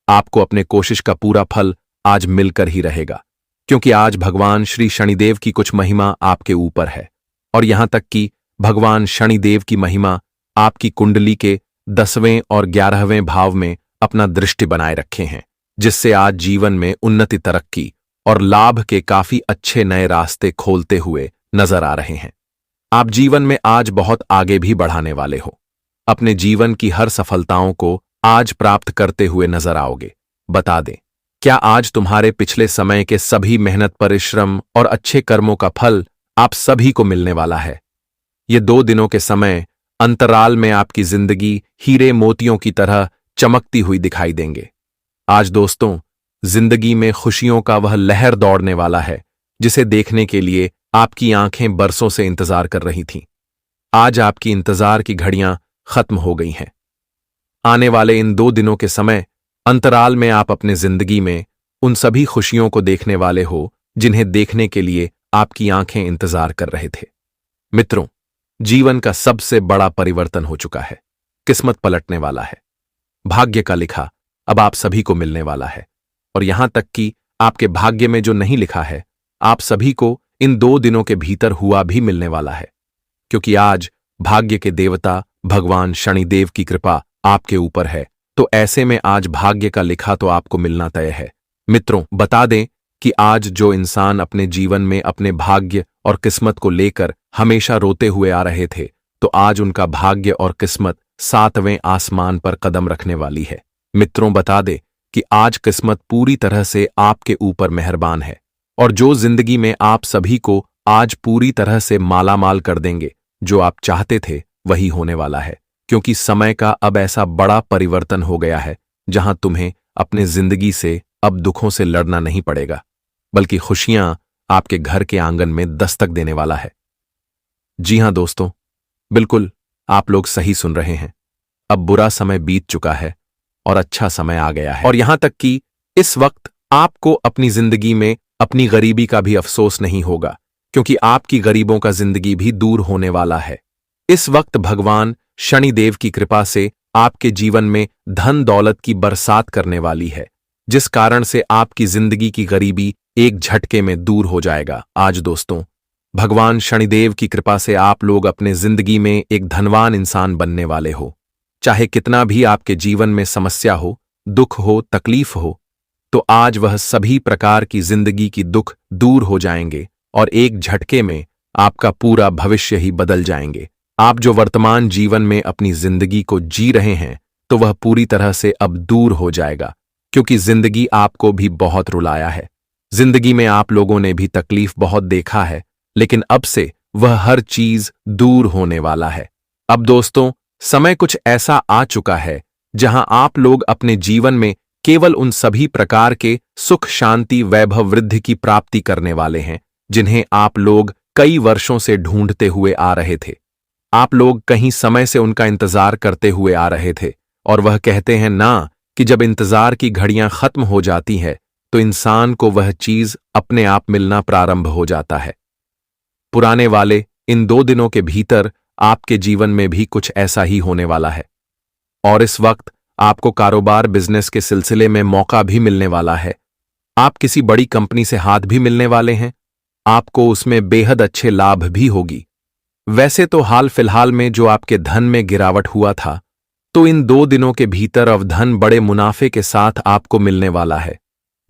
आपको अपने कोशिश का पूरा फल आज मिलकर ही रहेगा, क्योंकि आज भगवान श्री शनिदेव की कुछ महिमा आपके ऊपर है। और यहां तक कि भगवान शनिदेव की महिमा आपकी कुंडली के 10वें और 11वें भाव में अपना दृष्टि बनाए रखे हैं, जिससे आज जीवन में उन्नति, तरक्की और लाभ के काफी अच्छे नए रास्ते खोलते हुए नजर आ रहे हैं। आप जीवन में आज बहुत आगे भी बढ़ाने वाले हो। अपने जीवन की हर सफलताओं को आज प्राप्त करते हुए नजर आओगे। बता दें, क्या आज तुम्हारे पिछले समय के सभी मेहनत, परिश्रम और अच्छे कर्मों का फल आप सभी को मिलने वाला है। ये 2 दिनों के समय अंतराल में आपकी जिंदगी हीरे मोतियों की तरह चमकती हुई दिखाई देंगे। आज दोस्तों, जिंदगी में खुशियों का वह लहर दौड़ने वाला है, जिसे देखने के लिए आपकी आंखें बरसों से इंतजार कर रही थीं। आज आपकी इंतजार की घड़ियां खत्म हो गई हैं। आने वाले इन 2 दिनों के समय अंतराल में आप अपने जिंदगी में उन सभी खुशियों को देखने वाले हो, जिन्हें देखने के लिए आपकी आंखें इंतजार कर रहे थे। मित्रों, जीवन का सबसे बड़ा परिवर्तन हो चुका है। किस्मत पलटने वाला है। भाग्य का लिखा अब आप सभी को मिलने वाला है, और यहां तक कि आपके भाग्य में जो नहीं लिखा है, आप सभी को इन 2 दिनों के भीतर हुआ भी मिलने वाला है, क्योंकि आज भाग्य के देवता भगवान शनिदेव की कृपा आपके ऊपर है। तो ऐसे में आज भाग्य का लिखा तो आपको मिलना तय है। मित्रों, बता दें कि आज जो इंसान अपने जीवन में अपने भाग्य और किस्मत को लेकर हमेशा रोते हुए आ रहे थे, तो आज उनका भाग्य और किस्मत 7वें आसमान पर कदम रखने वाली है। मित्रों, बता दे कि आज किस्मत पूरी तरह से आपके ऊपर मेहरबान है और जो जिंदगी में आप सभी को आज पूरी तरह से मालामाल कर देंगे, जो आप चाहते थे वही होने वाला है। क्योंकि समय का अब ऐसा बड़ा परिवर्तन हो गया है जहां तुम्हें अपने जिंदगी से अब दुखों से लड़ना नहीं पड़ेगा, बल्कि खुशियां आपके घर के आंगन में दस्तक देने वाला है। जी हां दोस्तों, बिल्कुल आप लोग सही सुन रहे हैं। अब बुरा समय बीत चुका है और अच्छा समय आ गया है। और यहां तक कि इस वक्त आपको अपनी जिंदगी में अपनी गरीबी का भी अफसोस नहीं होगा, क्योंकि आपकी गरीबों का जिंदगी भी दूर होने वाला है। इस वक्त भगवान शनिदेव की कृपा से आपके जीवन में धन दौलत की बरसात करने वाली है, जिस कारण से आपकी जिंदगी की गरीबी एक झटके में दूर हो जाएगा। आज दोस्तों, भगवान शनिदेव की कृपा से आप लोग अपने जिंदगी में एक धनवान इंसान बनने वाले हो। चाहे कितना भी आपके जीवन में समस्या हो, दुख हो, तकलीफ हो, तो आज वह सभी प्रकार की जिंदगी की दुख दूर हो जाएंगे और एक झटके में आपका पूरा भविष्य ही बदल जाएंगे। आप जो वर्तमान जीवन में अपनी जिंदगी को जी रहे हैं, तो वह पूरी तरह से अब दूर हो जाएगा, क्योंकि जिंदगी आपको भी बहुत रुलाया है। जिंदगी में आप लोगों ने भी तकलीफ बहुत देखा है, लेकिन अब से वह हर चीज दूर होने वाला है। अब दोस्तों, समय कुछ ऐसा आ चुका है जहां आप लोग अपने जीवन में केवल उन सभी प्रकार के सुख, शांति, वैभव, वृद्धि की प्राप्ति करने वाले हैं जिन्हें आप लोग कई वर्षों से ढूंढते हुए आ रहे थे। आप लोग कहीं समय से उनका इंतजार करते हुए आ रहे थे, और वह कहते हैं ना कि जब इंतजार की घड़ियां खत्म हो जाती है तो इंसान को वह चीज अपने आप मिलना प्रारंभ हो जाता है। पुराने वाले इन 2 दिनों के भीतर आपके जीवन में भी कुछ ऐसा ही होने वाला है, और इस वक्त आपको कारोबार, बिजनेस के सिलसिले में मौका भी मिलने वाला है। आप किसी बड़ी कंपनी से हाथ भी मिलने वाले हैं, आपको उसमें बेहद अच्छे लाभ भी होगी। वैसे तो हाल फिलहाल में जो आपके धन में गिरावट हुआ था, तो इन 2 दिनों के भीतर अब धन बड़े मुनाफे के साथ आपको मिलने वाला है,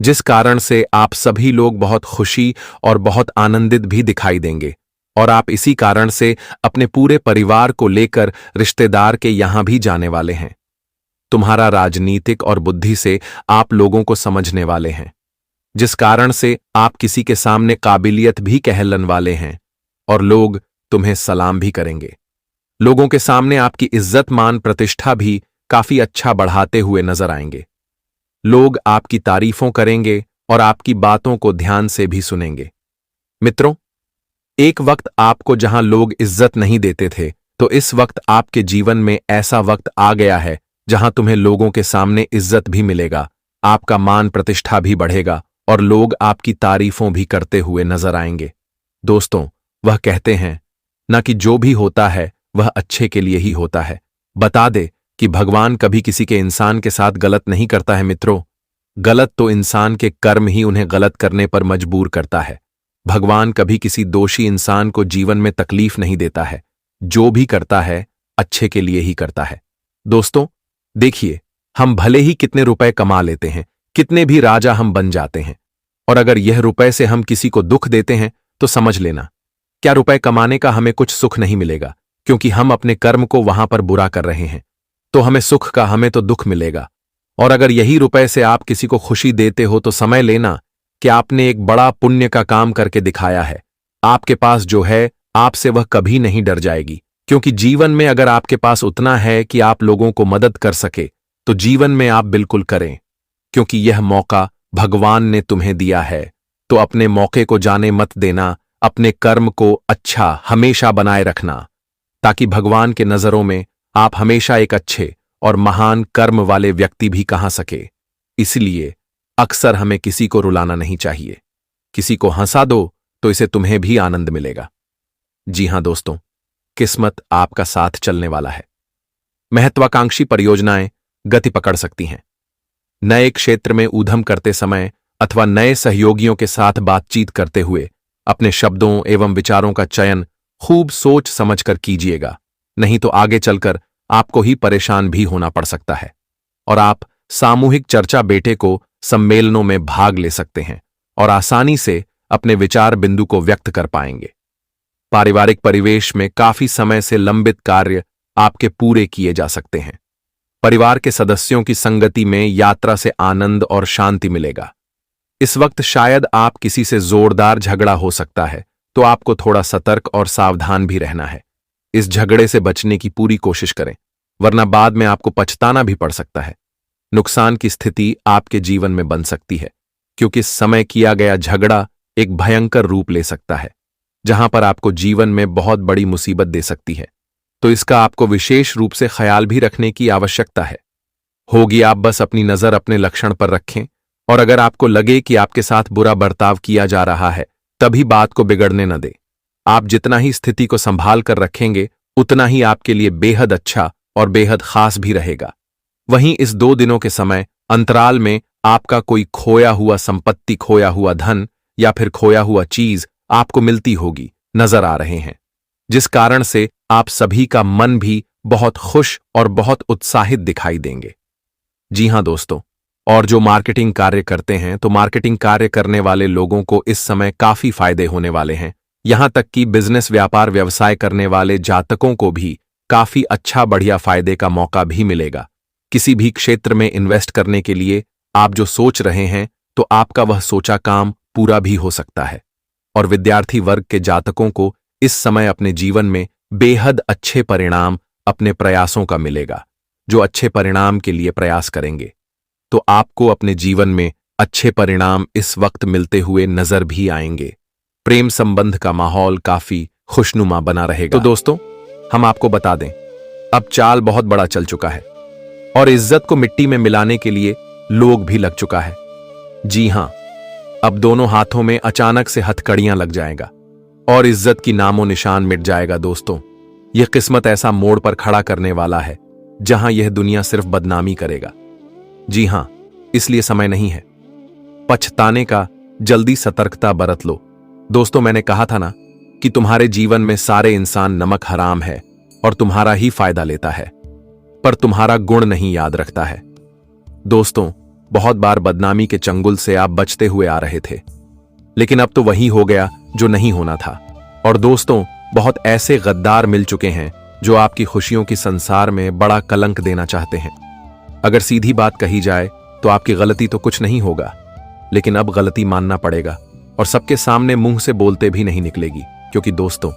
जिस कारण से आप सभी लोग बहुत खुशी और बहुत आनंदित भी दिखाई देंगे। और आप इसी कारण से अपने पूरे परिवार को लेकर रिश्तेदार के यहां भी जाने वाले हैं। तुम्हारा राजनीतिक और बुद्धि से आप लोगों को समझने वाले हैं, जिस कारण से आप किसी के सामने काबिलियत भी कहलन वाले हैं और लोग तुम्हें सलाम भी करेंगे। लोगों के सामने आपकी इज्जत, मान, प्रतिष्ठा भी काफी अच्छा बढ़ाते हुए नजर आएंगे। लोग आपकी तारीफों करेंगे और आपकी बातों को ध्यान से भी सुनेंगे। मित्रों, एक वक्त आपको जहां लोग इज्जत नहीं देते थे, तो इस वक्त आपके जीवन में ऐसा वक्त आ गया है जहां तुम्हें लोगों के सामने इज्जत भी मिलेगा, आपका मान प्रतिष्ठा भी बढ़ेगा और लोग आपकी तारीफों भी करते हुए नजर आएंगे। दोस्तों, वह कहते हैं ना कि जो भी होता है वह अच्छे के लिए ही होता है। बता दे कि भगवान कभी किसी के इंसान के साथ गलत नहीं करता है। मित्रों, गलत तो इंसान के कर्म ही उन्हें गलत करने पर मजबूर करता है। भगवान कभी किसी दोषी इंसान को जीवन में तकलीफ नहीं देता है। जो भी करता है अच्छे के लिए ही करता है। दोस्तों, देखिए, हम भले ही कितने रुपए कमा लेते हैं, कितने भी राजा हम बन जाते हैं, और अगर यह रुपए से हम किसी को दुख देते हैं तो समझ लेना, क्या रुपए कमाने का हमें कुछ सुख नहीं मिलेगा, क्योंकि हम अपने कर्म को वहां पर बुरा कर रहे हैं। तो हमें सुख का, हमें तो दुख मिलेगा। और अगर यही रुपए से आप किसी को खुशी देते हो तो समझ लेना कि आपने एक बड़ा पुण्य का काम करके दिखाया है। आपके पास जो है, आपसे वह कभी नहीं डर जाएगी, क्योंकि जीवन में अगर आपके पास उतना है कि आप लोगों को मदद कर सके, तो जीवन में आप बिल्कुल करें, क्योंकि यह मौका भगवान ने तुम्हें दिया है। तो अपने मौके को जाने मत देना, अपने कर्म को अच्छा हमेशा बनाए रखना, ताकि भगवान के नजरों में आप हमेशा एक अच्छे और महान कर्म वाले व्यक्ति भी कहा सके। इसलिए अक्सर हमें किसी को रुलाना नहीं चाहिए। किसी को हंसा दो तो इसे तुम्हें भी आनंद मिलेगा। जी हां दोस्तों, किस्मत आपका साथ चलने वाला है। महत्वाकांक्षी परियोजनाएं गति पकड़ सकती हैं। नए क्षेत्र में ऊधम करते समय अथवा नए सहयोगियों के साथ बातचीत करते हुए अपने शब्दों एवं विचारों का चयन खूब सोच समझकर कीजिएगा, नहीं तो आगे चलकर आपको ही परेशान भी होना पड़ सकता है और आप सामूहिक चर्चा बेटे को सम्मेलनों में भाग ले सकते हैं और आसानी से अपने विचार बिंदु को व्यक्त कर पाएंगे। पारिवारिक परिवेश में काफी समय से लंबित कार्य आपके पूरे किए जा सकते हैं। परिवार के सदस्यों की संगति में यात्रा से आनंद और शांति मिलेगा। इस वक्त शायद आप किसी से जोरदार झगड़ा हो सकता है, तो आपको थोड़ा सतर्क और सावधान भी रहना है। इस झगड़े से बचने की पूरी कोशिश करें, वरना बाद में आपको पछताना भी पड़ सकता है। नुकसान की स्थिति आपके जीवन में बन सकती है, क्योंकि इस समय किया गया झगड़ा एक भयंकर रूप ले सकता है, जहां पर आपको जीवन में बहुत बड़ी मुसीबत दे सकती है। तो इसका आपको विशेष रूप से ख्याल भी रखने की आवश्यकता है। होगी आप बस अपनी नजर अपने लक्षण पर रखें, और अगर आपको लगे कि आपके साथ बुरा बर्ताव किया जा रहा है, तभी बात को बिगड़ने न दें। आप जितना ही स्थिति को संभाल कर रखेंगे, उतना ही आपके लिए बेहद अच्छा और बेहद खास भी रहेगा। वहीं इस 2 दिनों के समय अंतराल में आपका कोई खोया हुआ संपत्ति, खोया हुआ धन या फिर खोया हुआ चीज आपको मिलती होगी, नजर आ रहे हैं, जिस कारण से आप सभी का मन भी बहुत खुश और बहुत उत्साहित दिखाई देंगे। जी हां दोस्तों, और जो मार्केटिंग कार्य करते हैं, तो मार्केटिंग कार्य करने वाले लोगों को इस समय काफी फायदे होने वाले हैं। यहां तक कि बिजनेस, व्यापार, व्यवसाय करने वाले जातकों को भी काफी अच्छा बढ़िया फायदे का मौका भी मिलेगा। किसी भी क्षेत्र में इन्वेस्ट करने के लिए आप जो सोच रहे हैं, तो आपका वह सोचा काम पूरा भी हो सकता है। और विद्यार्थी वर्ग के जातकों को इस समय अपने जीवन में बेहद अच्छे परिणाम अपने प्रयासों का मिलेगा। जो अच्छे परिणाम के लिए प्रयास करेंगे, तो आपको अपने जीवन में अच्छे परिणाम इस वक्त मिलते हुए नजर भी आएंगे। प्रेम संबंध का माहौल काफी खुशनुमा बना रहेगा। तो दोस्तों, हम आपको बता दें, अब चाल बहुत बड़ा चल चुका है और इज्जत को मिट्टी में मिलाने के लिए लोग भी लग चुका है। जी हां, अब दोनों हाथों में अचानक से हथकड़ियां लग जाएगा और इज्जत की नामो निशान मिट जाएगा। दोस्तों, यह किस्मत ऐसा मोड़ पर खड़ा करने वाला है जहां यह दुनिया सिर्फ बदनामी करेगा। जी हां, इसलिए समय नहीं है पछताने का, जल्दी सतर्कता बरत लो। दोस्तों, मैंने कहा था ना कि तुम्हारे जीवन में सारे इंसान नमक हराम है और तुम्हारा ही फायदा लेता है, पर तुम्हारा गुण नहीं याद रखता है। दोस्तों, बहुत बार बदनामी के चंगुल से आप बचते हुए आ रहे थे, लेकिन अब तो वही हो गया जो नहीं होना था। और दोस्तों, बहुत ऐसे गद्दार मिल चुके हैं जो आपकी खुशियों की संसार में बड़ा कलंक देना चाहते हैं। अगर सीधी बात कही जाए तो आपकी गलती तो कुछ नहीं होगा, लेकिन अब गलती मानना पड़ेगा और सबके सामने मुंह से बोलते भी नहीं निकलेगी, क्योंकि दोस्तों,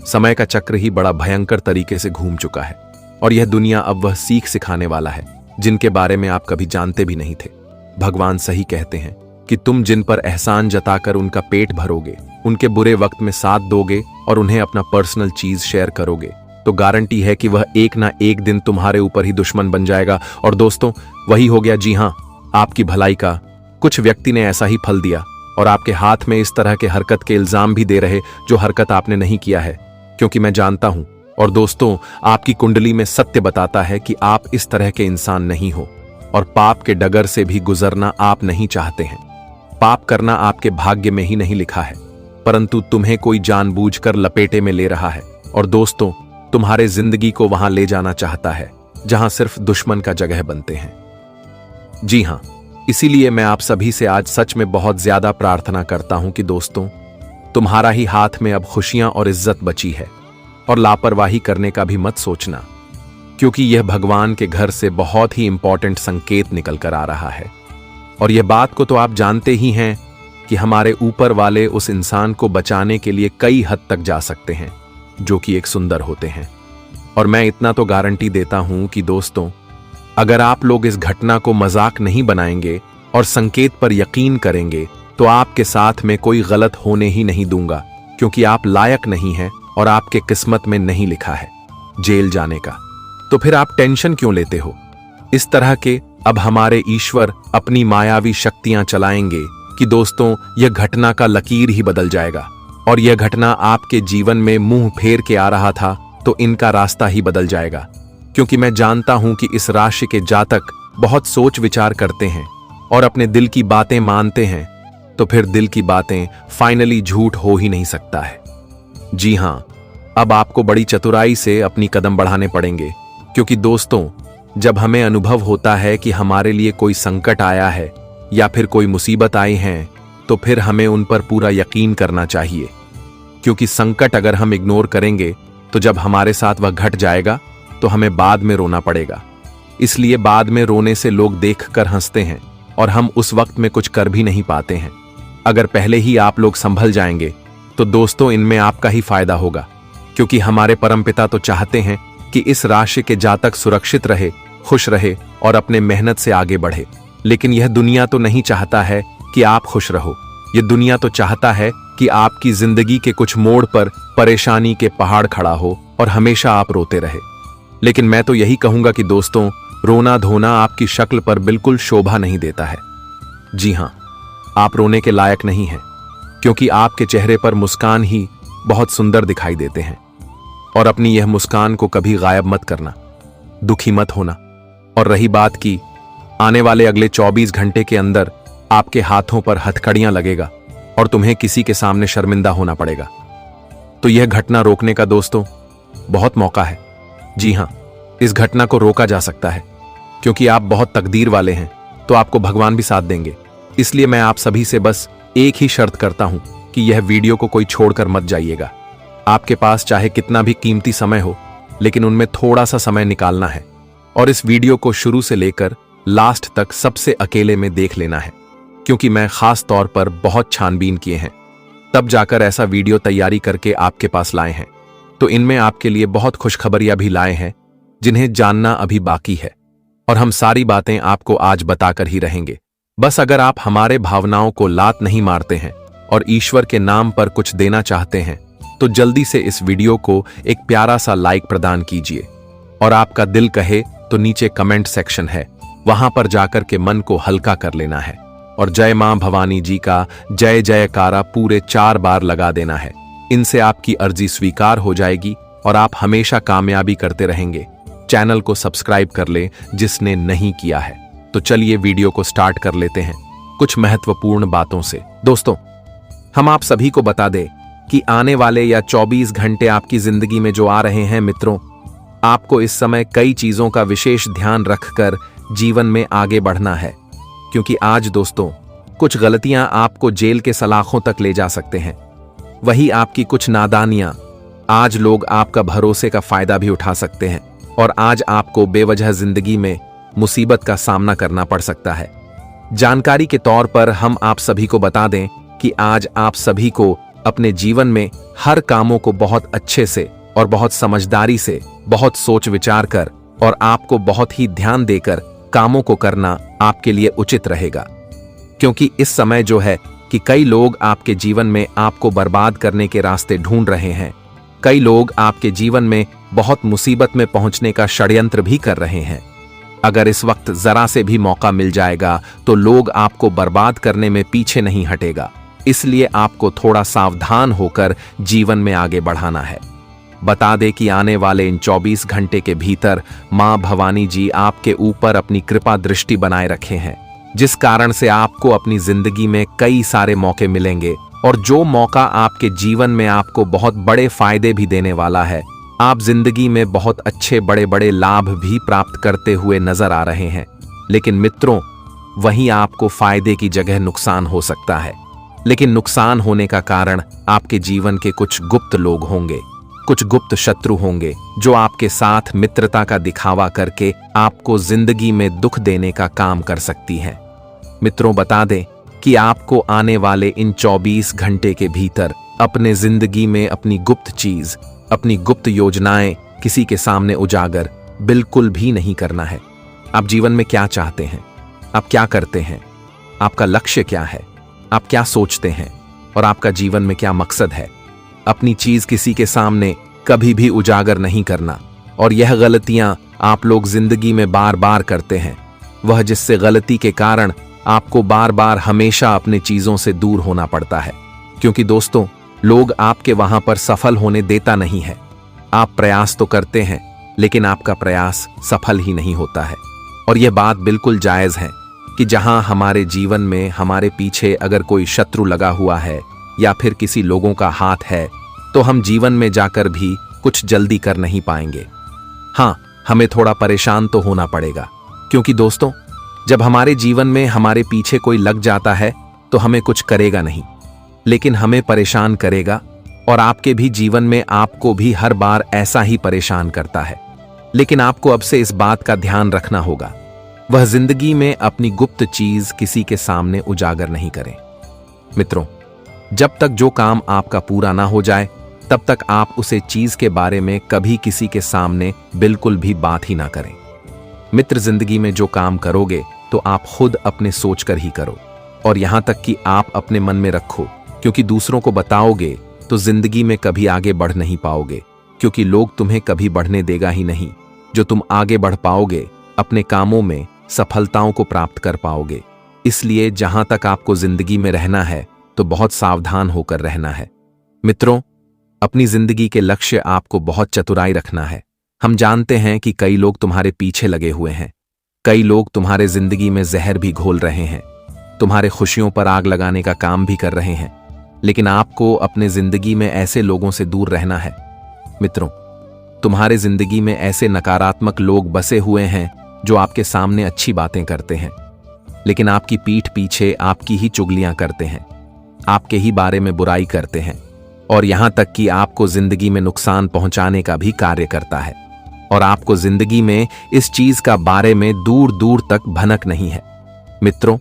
समय का चक्र ही बड़ा भयंकर तरीके से घूम चुका है और यह दुनिया अब वह सीख सिखाने वाला है जिनके बारे में आप कभी जानते भी नहीं थे। भगवान सही कहते हैं कि तुम जिन पर एहसान जताकर उनका पेट भरोगे, उनके बुरे वक्त में साथ दोगे और उन्हें अपना पर्सनल चीज शेयर करोगे, तो गारंटी है कि वह एक ना एक दिन तुम्हारे ऊपर ही दुश्मन बन जाएगा। और दोस्तों, वही हो गया। जी हां, आपकी भलाई का कुछ व्यक्ति ने ऐसा ही फल दिया और आपके हाथ में इस तरह के हरकत के इल्जाम भी दे रहे जो हरकत आपने नहीं किया है, क्योंकि मैं जानता हूं और दोस्तों, आपकी कुंडली में सत्य बताता है कि आप इस तरह के इंसान नहीं हो और पाप के डगर से भी गुजरना आप नहीं चाहते हैं। पाप करना आपके भाग्य में ही नहीं लिखा है, परंतु तुम्हें कोई जानबूझकर लपेटे में ले रहा है और दोस्तों, तुम्हारे जिंदगी को वहां ले जाना चाहता है जहां सिर्फ दुश्मन का जगह बनते हैं। जी हां, इसीलिए मैं आप सभी से आज सच में बहुत ज्यादा प्रार्थना करता हूं कि दोस्तों, तुम्हारा ही हाथ में अब खुशियां और इज्जत बची है और लापरवाही करने का भी मत सोचना, क्योंकि यह भगवान के घर से बहुत ही इंपॉर्टेंट संकेत निकल कर आ रहा है। और यह बात को तो आप जानते ही हैं कि हमारे ऊपर वाले उस इंसान को बचाने के लिए कई हद तक जा सकते हैं जो कि एक सुंदर होते हैं। और मैं इतना तो गारंटी देता हूं कि दोस्तों, अगर आप लोग इस घटना को मजाक नहीं बनाएंगे और संकेत पर यकीन करेंगे, तो आपके साथ में कोई गलत होने ही नहीं दूंगा, क्योंकि आप लायक नहीं हैं और आपके किस्मत में नहीं लिखा है जेल जाने का। तो फिर आप टेंशन क्यों लेते हो? इस तरह के अब हमारे ईश्वर अपनी मायावी शक्तियां चलाएंगे कि दोस्तों, यह घटना का लकीर ही बदल जाएगा और यह घटना आपके जीवन में मुंह फेर के आ रहा था, तो इनका रास्ता ही बदल जाएगा। क्योंकि मैं जानता हूं कि इस राशि के जातक बहुत सोच विचार करते हैं और अपने दिल की बातें मानते हैं, तो फिर दिल की बातें फाइनली झूठ हो ही नहीं सकता है। जी हां, अब आपको बड़ी चतुराई से अपनी कदम बढ़ाने पड़ेंगे, क्योंकि दोस्तों, जब हमें अनुभव होता है कि हमारे लिए कोई संकट आया है या फिर कोई मुसीबत आई है, तो फिर हमें उन पर पूरा यकीन करना चाहिए। क्योंकि संकट अगर हम इग्नोर करेंगे तो जब हमारे साथ वह घट जाएगा तो हमें बाद में रोना पड़ेगा। इसलिए बाद में रोने से लोग देखकर हंसते हैं और हम उस वक्त में कुछ कर भी नहीं पाते हैं। अगर पहले ही आप लोग संभल जाएंगे तो दोस्तों इनमें आपका ही फायदा होगा, क्योंकि हमारे परमपिता तो चाहते हैं कि इस राशि के जातक सुरक्षित रहे, खुश रहे और अपने मेहनत से आगे बढ़े। लेकिन यह दुनिया तो नहीं चाहता है कि आप खुश रहो। यह दुनिया तो चाहता है कि आपकी जिंदगी के कुछ मोड़ पर परेशानी के पहाड़ खड़ा हो और हमेशा आप रोते रहे। लेकिन मैं तो यही कहूंगा कि दोस्तों, रोना धोना आपकी शक्ल पर बिल्कुल शोभा नहीं देता है। जी हां, आप रोने के लायक नहीं हैं, क्योंकि आपके चेहरे पर मुस्कान ही बहुत सुंदर दिखाई देते हैं। और अपनी यह मुस्कान को कभी गायब मत करना, दुखी मत होना। और रही बात की आने वाले अगले 24 घंटे के अंदर आपके हाथों पर हथकड़ियां लगेगा और तुम्हें किसी के सामने शर्मिंदा होना पड़ेगा, तो यह घटना रोकने का दोस्तों बहुत मौका है। जी हां, इस घटना को रोका जा सकता है, क्योंकि आप बहुत तकदीर वाले हैं, तो आपको भगवान भी साथ देंगे। इसलिए मैं आप सभी से बस एक ही शर्त करता हूं कि यह वीडियो को कोई छोड़कर मत जाइएगा। आपके पास चाहे कितना भी कीमती समय हो, लेकिन उनमें थोड़ा सा समय निकालना है और इस वीडियो को शुरू से लेकर लास्ट तक सबसे अकेले में देख लेना है, क्योंकि मैं खास तौर पर बहुत छानबीन किए हैं, तब जाकर ऐसा वीडियो तैयारी करके आपके पास लाए हैं। तो इनमें आपके लिए बहुत खुशखबरियां भी लाए हैं, जिन्हें जानना अभी बाकी है, और हम सारी बातें आपको आज बताकर ही रहेंगे। बस अगर आप हमारे भावनाओं को लात नहीं मारते हैं और ईश्वर के नाम पर कुछ देना चाहते हैं, तो जल्दी से इस वीडियो को एक प्यारा सा लाइक प्रदान कीजिए। और आपका दिल कहे तो नीचे कमेंट सेक्शन है, वहां पर जाकर के मन को हल्का कर लेना है और जय मां भवानी जी का जय जयकारा पूरे 4 बार लगा देना है। इनसे आपकी अर्जी स्वीकार हो जाएगी और आप हमेशा कामयाबी करते रहेंगे। चैनल को सब्सक्राइब कर ले जिसने नहीं किया है। तो चलिए वीडियो को स्टार्ट कर लेते हैं कुछ महत्वपूर्ण बातों से। दोस्तों, हम आप सभी को बता दें कि आने वाले या 24 घंटे आपकी जिंदगी में जो आ रहे हैं मित्रों, आपको इस समय कई चीजों का विशेष ध्यान रखकर जीवन में आगे बढ़ना है, क्योंकि आज दोस्तों कुछ गलतियां आपको जेल के सलाखों तक ले जा सकते हैं। वही आपकी कुछ नादानियां, आज लोग आपका भरोसे का फायदा भी उठा सकते हैं और आज आपको बेवजह जिंदगी में मुसीबत का सामना करना पड़ सकता है। जानकारी के तौर पर हम आप सभी को बता दें कि आज आप सभी को अपने जीवन में हर कामों को बहुत अच्छे से और बहुत समझदारी से, बहुत सोच विचार कर और आपको बहुत ही ध्यान देकर कामों को करना आपके लिए उचित रहेगा, क्योंकि इस समय जो है कि कई लोग आपके जीवन में आपको बर्बाद करने के रास्ते ढूंढ रहे हैं। कई लोग आपके जीवन में बहुत मुसीबत में पहुंचने का षड्यंत्र भी कर रहे हैं। अगर इस वक्त जरा से भी मौका मिल जाएगा तो लोग आपको बर्बाद करने में पीछे नहीं हटेगा। इसलिए आपको थोड़ा सावधान होकर जीवन में आगे बढ़ाना है। बता दे कि आने वाले इन 24 घंटे के भीतर मां भवानी जी आपके ऊपर अपनी कृपा दृष्टि बनाए रखे हैं, जिस कारण से आपको अपनी जिंदगी में कई सारे मौके मिलेंगे और जो मौका आपके जीवन में आपको बहुत बड़े फायदे भी देने वाला है। आप जिंदगी में बहुत अच्छे बड़े बड़े लाभ भी प्राप्त करते हुए नजर आ रहे हैं, लेकिन मित्रों वहीं आपको फायदे की जगह नुकसान हो सकता है। लेकिन नुकसान होने का कारण आपके जीवन के कुछ गुप्त लोग होंगे, कुछ गुप्त शत्रु होंगे, जो आपके साथ मित्रता का दिखावा करके आपको जिंदगी में दुख देने का काम कर सकती हैं। मित्रों, बता दें कि आपको आने वाले इन 24 घंटे के भीतर अपने जिंदगी में अपनी गुप्त चीज, अपनी गुप्त योजनाएं किसी के सामने उजागर बिल्कुल भी नहीं करना है। आप जीवन में क्या चाहते हैं, आप क्या करते हैं, आपका लक्ष्य क्या है, आप क्या सोचते हैं और आपका जीवन में क्या मकसद है, अपनी चीज किसी के सामने कभी भी उजागर नहीं करना। और यह गलतियां आप लोग जिंदगी में बार बार करते हैं, वह जिससे गलती के कारण आपको बार बार हमेशा अपने चीजों से दूर होना पड़ता है, क्योंकि दोस्तों लोग आपके वहां पर सफल होने देता नहीं है। आप प्रयास तो करते हैं, लेकिन आपका प्रयास सफल ही नहीं होता है। और यह बात बिल्कुल जायज है कि जहां हमारे जीवन में हमारे पीछे अगर कोई शत्रु लगा हुआ है या फिर किसी लोगों का हाथ है, तो हम जीवन में जाकर भी कुछ जल्दी कर नहीं पाएंगे। हाँ, हमें थोड़ा परेशान तो होना पड़ेगा, क्योंकि दोस्तों जब हमारे जीवन में हमारे पीछे कोई लग जाता है तो हमें कुछ करेगा नहीं, लेकिन हमें परेशान करेगा और आपके भी जीवन में आपको भी हर बार ऐसा ही परेशान करता है। लेकिन आपको अब से इस बात का ध्यान रखना होगा, वह जिंदगी में अपनी गुप्त चीज किसी के सामने उजागर नहीं करें। मित्रों, जब तक जो काम आपका पूरा ना हो जाए तब तक आप उसे चीज के बारे में कभी किसी के सामने बिल्कुल भी बात ही ना करें। मित्र, जिंदगी में जो काम करोगे तो आप खुद अपने सोचकर ही करो, और यहां तक कि आप अपने मन में रखो, क्योंकि दूसरों को बताओगे तो जिंदगी में कभी आगे बढ़ नहीं पाओगे, क्योंकि लोग तुम्हें कभी बढ़ने देगा ही नहीं। जो तुम आगे बढ़ पाओगे, अपने कामों में सफलताओं को प्राप्त कर पाओगे। इसलिए जहां तक आपको जिंदगी में रहना है तो बहुत सावधान होकर रहना है। मित्रों, अपनी जिंदगी के लक्ष्य आपको बहुत चतुराई रखना है। हम जानते हैं कि कई लोग तुम्हारे पीछे लगे हुए हैं, कई लोग तुम्हारे जिंदगी में जहर भी घोल रहे हैं, तुम्हारे खुशियों पर आग लगाने का काम भी कर रहे हैं, लेकिन आपको अपने जिंदगी में ऐसे लोगों से दूर रहना है। मित्रों, तुम्हारे जिंदगी में ऐसे नकारात्मक लोग बसे हुए हैं जो आपके सामने अच्छी बातें करते हैं, लेकिन आपकी पीठ पीछे आपकी ही चुगलियां करते हैं, आपके ही बारे में बुराई करते हैं, और यहां तक कि आपको जिंदगी में नुकसान पहुंचाने का भी कार्य करता है। और आपको जिंदगी में इस चीज का बारे में दूर दूर तक भनक नहीं है। मित्रों,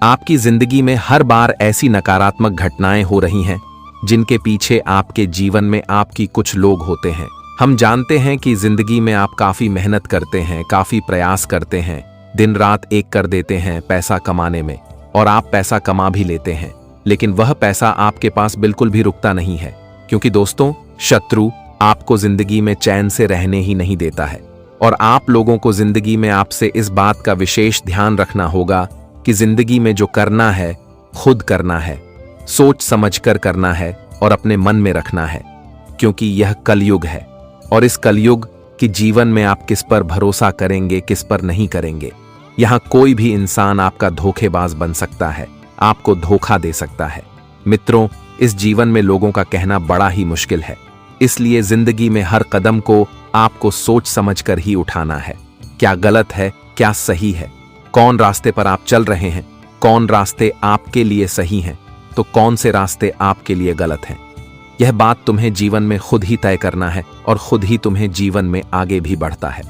आपकी जिंदगी में हर बार ऐसी नकारात्मक घटनाएं हो रही हैं जिनके पीछे आपके जीवन में आपकी कुछ लोग होते हैं। हम जानते हैं कि जिंदगी में आप काफी मेहनत करते हैं, काफी प्रयास करते हैं, दिन रात एक कर देते हैं पैसा कमाने में, और आप पैसा कमा भी लेते हैं, लेकिन वह पैसा आपके पास बिल्कुल भी रुकता नहीं है, क्योंकि दोस्तों, शत्रु आपको जिंदगी में चैन से रहने ही नहीं देता है। और आप लोगों को जिंदगी में आपसे इस बात का विशेष ध्यान रखना होगा कि जिंदगी में जो करना है खुद करना है, सोच समझकर करना है और अपने मन में रखना है, क्योंकि यह कलयुग है, और इस कलयुग के जीवन में आप किस पर भरोसा करेंगे, किस पर नहीं करेंगे। यहां कोई भी इंसान आपका धोखेबाज बन सकता है, आपको धोखा दे सकता है। मित्रों, इस जीवन में लोगों का कहना बड़ा ही मुश्किल है, इसलिए जिंदगी में हर कदम को आपको सोच समझकर ही उठाना है। क्या गलत है, क्या सही है, कौन रास्ते पर आप चल रहे हैं, कौन रास्ते आपके लिए सही हैं, तो कौन से रास्ते आपके लिए गलत हैं। यह बात तुम्हें जीवन में खुद ही तय करना है, और खुद ही तुम्हें जीवन में आगे भी बढ़ता है।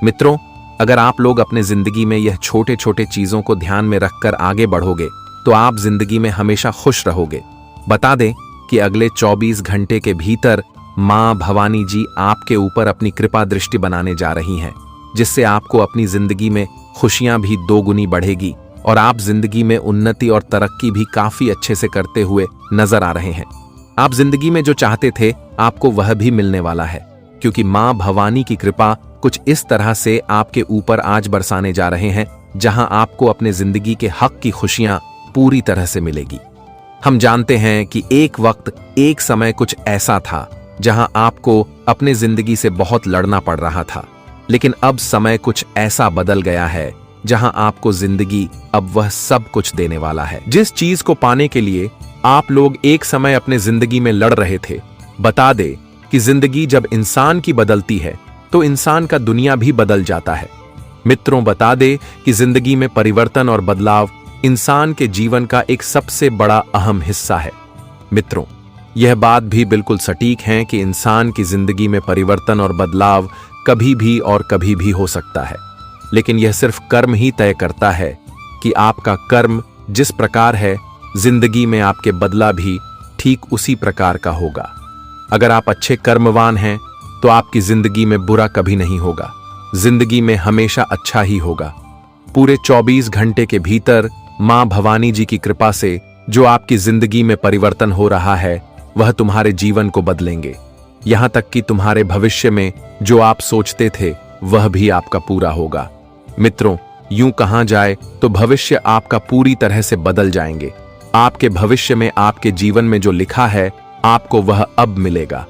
मित्रों, अगर आप लोग अपने जिंदगी में यह छोटे छोटे चीजों को ध्यान में रखकर आगे बढ़ोगे तो आप जिंदगी में हमेशा खुश रहोगे। बता दें कि अगले 24 घंटे के भीतर मां भवानी जी आपके ऊपर अपनी कृपा दृष्टि बनाने जा रही हैं, जिससे आपको अपनी जिंदगी में खुशियां भी दोगुनी बढ़ेगी, और आप जिंदगी में उन्नति और तरक्की भी काफी अच्छे से करते हुए नजर आ रहे हैं। आप जिंदगी में जो चाहते थे आपको वह भी मिलने वाला है, क्योंकि मां भवानी की कृपा कुछ इस तरह से आपके ऊपर आज बरसाने जा रहे हैं जहां आपको अपने जिंदगी के हक की खुशियां पूरी तरह से मिलेगी। हम जानते हैं कि एक वक्त, एक समय कुछ ऐसा था जहां आपको अपने जिंदगी से बहुत लड़ना पड़ रहा था, लेकिन अब समय कुछ ऐसा बदल गया है जहां आपको जिंदगी अब वह सब कुछ देने वाला है जिस चीज को पाने के लिए आप लोग एक समय अपने जिंदगी में लड़ रहे थे। बता दे कि जिंदगी जब इंसान की बदलती है तो इंसान का दुनिया भी बदल जाता है। मित्रों, बता दे कि जिंदगी में परिवर्तन और बदलाव इंसान के जीवन का एक सबसे बड़ा अहम हिस्सा है। मित्रों, यह बात भी बिल्कुल सटीक है कि इंसान की जिंदगी में परिवर्तन और बदलाव कभी भी और कभी भी हो सकता है, लेकिन यह सिर्फ कर्म ही तय करता है कि आपका कर्म जिस प्रकार है, जिंदगी में आपके बदला भी ठीक उसी प्रकार का होगा। अगर आप अच्छे कर्मवान हैं तो आपकी जिंदगी में बुरा कभी नहीं होगा, जिंदगी में हमेशा अच्छा ही होगा। पूरे 24 घंटे के भीतर मां भवानी जी की कृपा से जो आपकी जिंदगी में परिवर्तन हो रहा है वह तुम्हारे जीवन को बदलेंगे। यहां तक कि तुम्हारे भविष्य में जो आप सोचते थे वह भी आपका पूरा होगा। मित्रों, यूं कहा जाए तो भविष्य आपका पूरी तरह से बदल जाएंगे। आपके भविष्य में आपके जीवन में जो लिखा है आपको वह अब मिलेगा।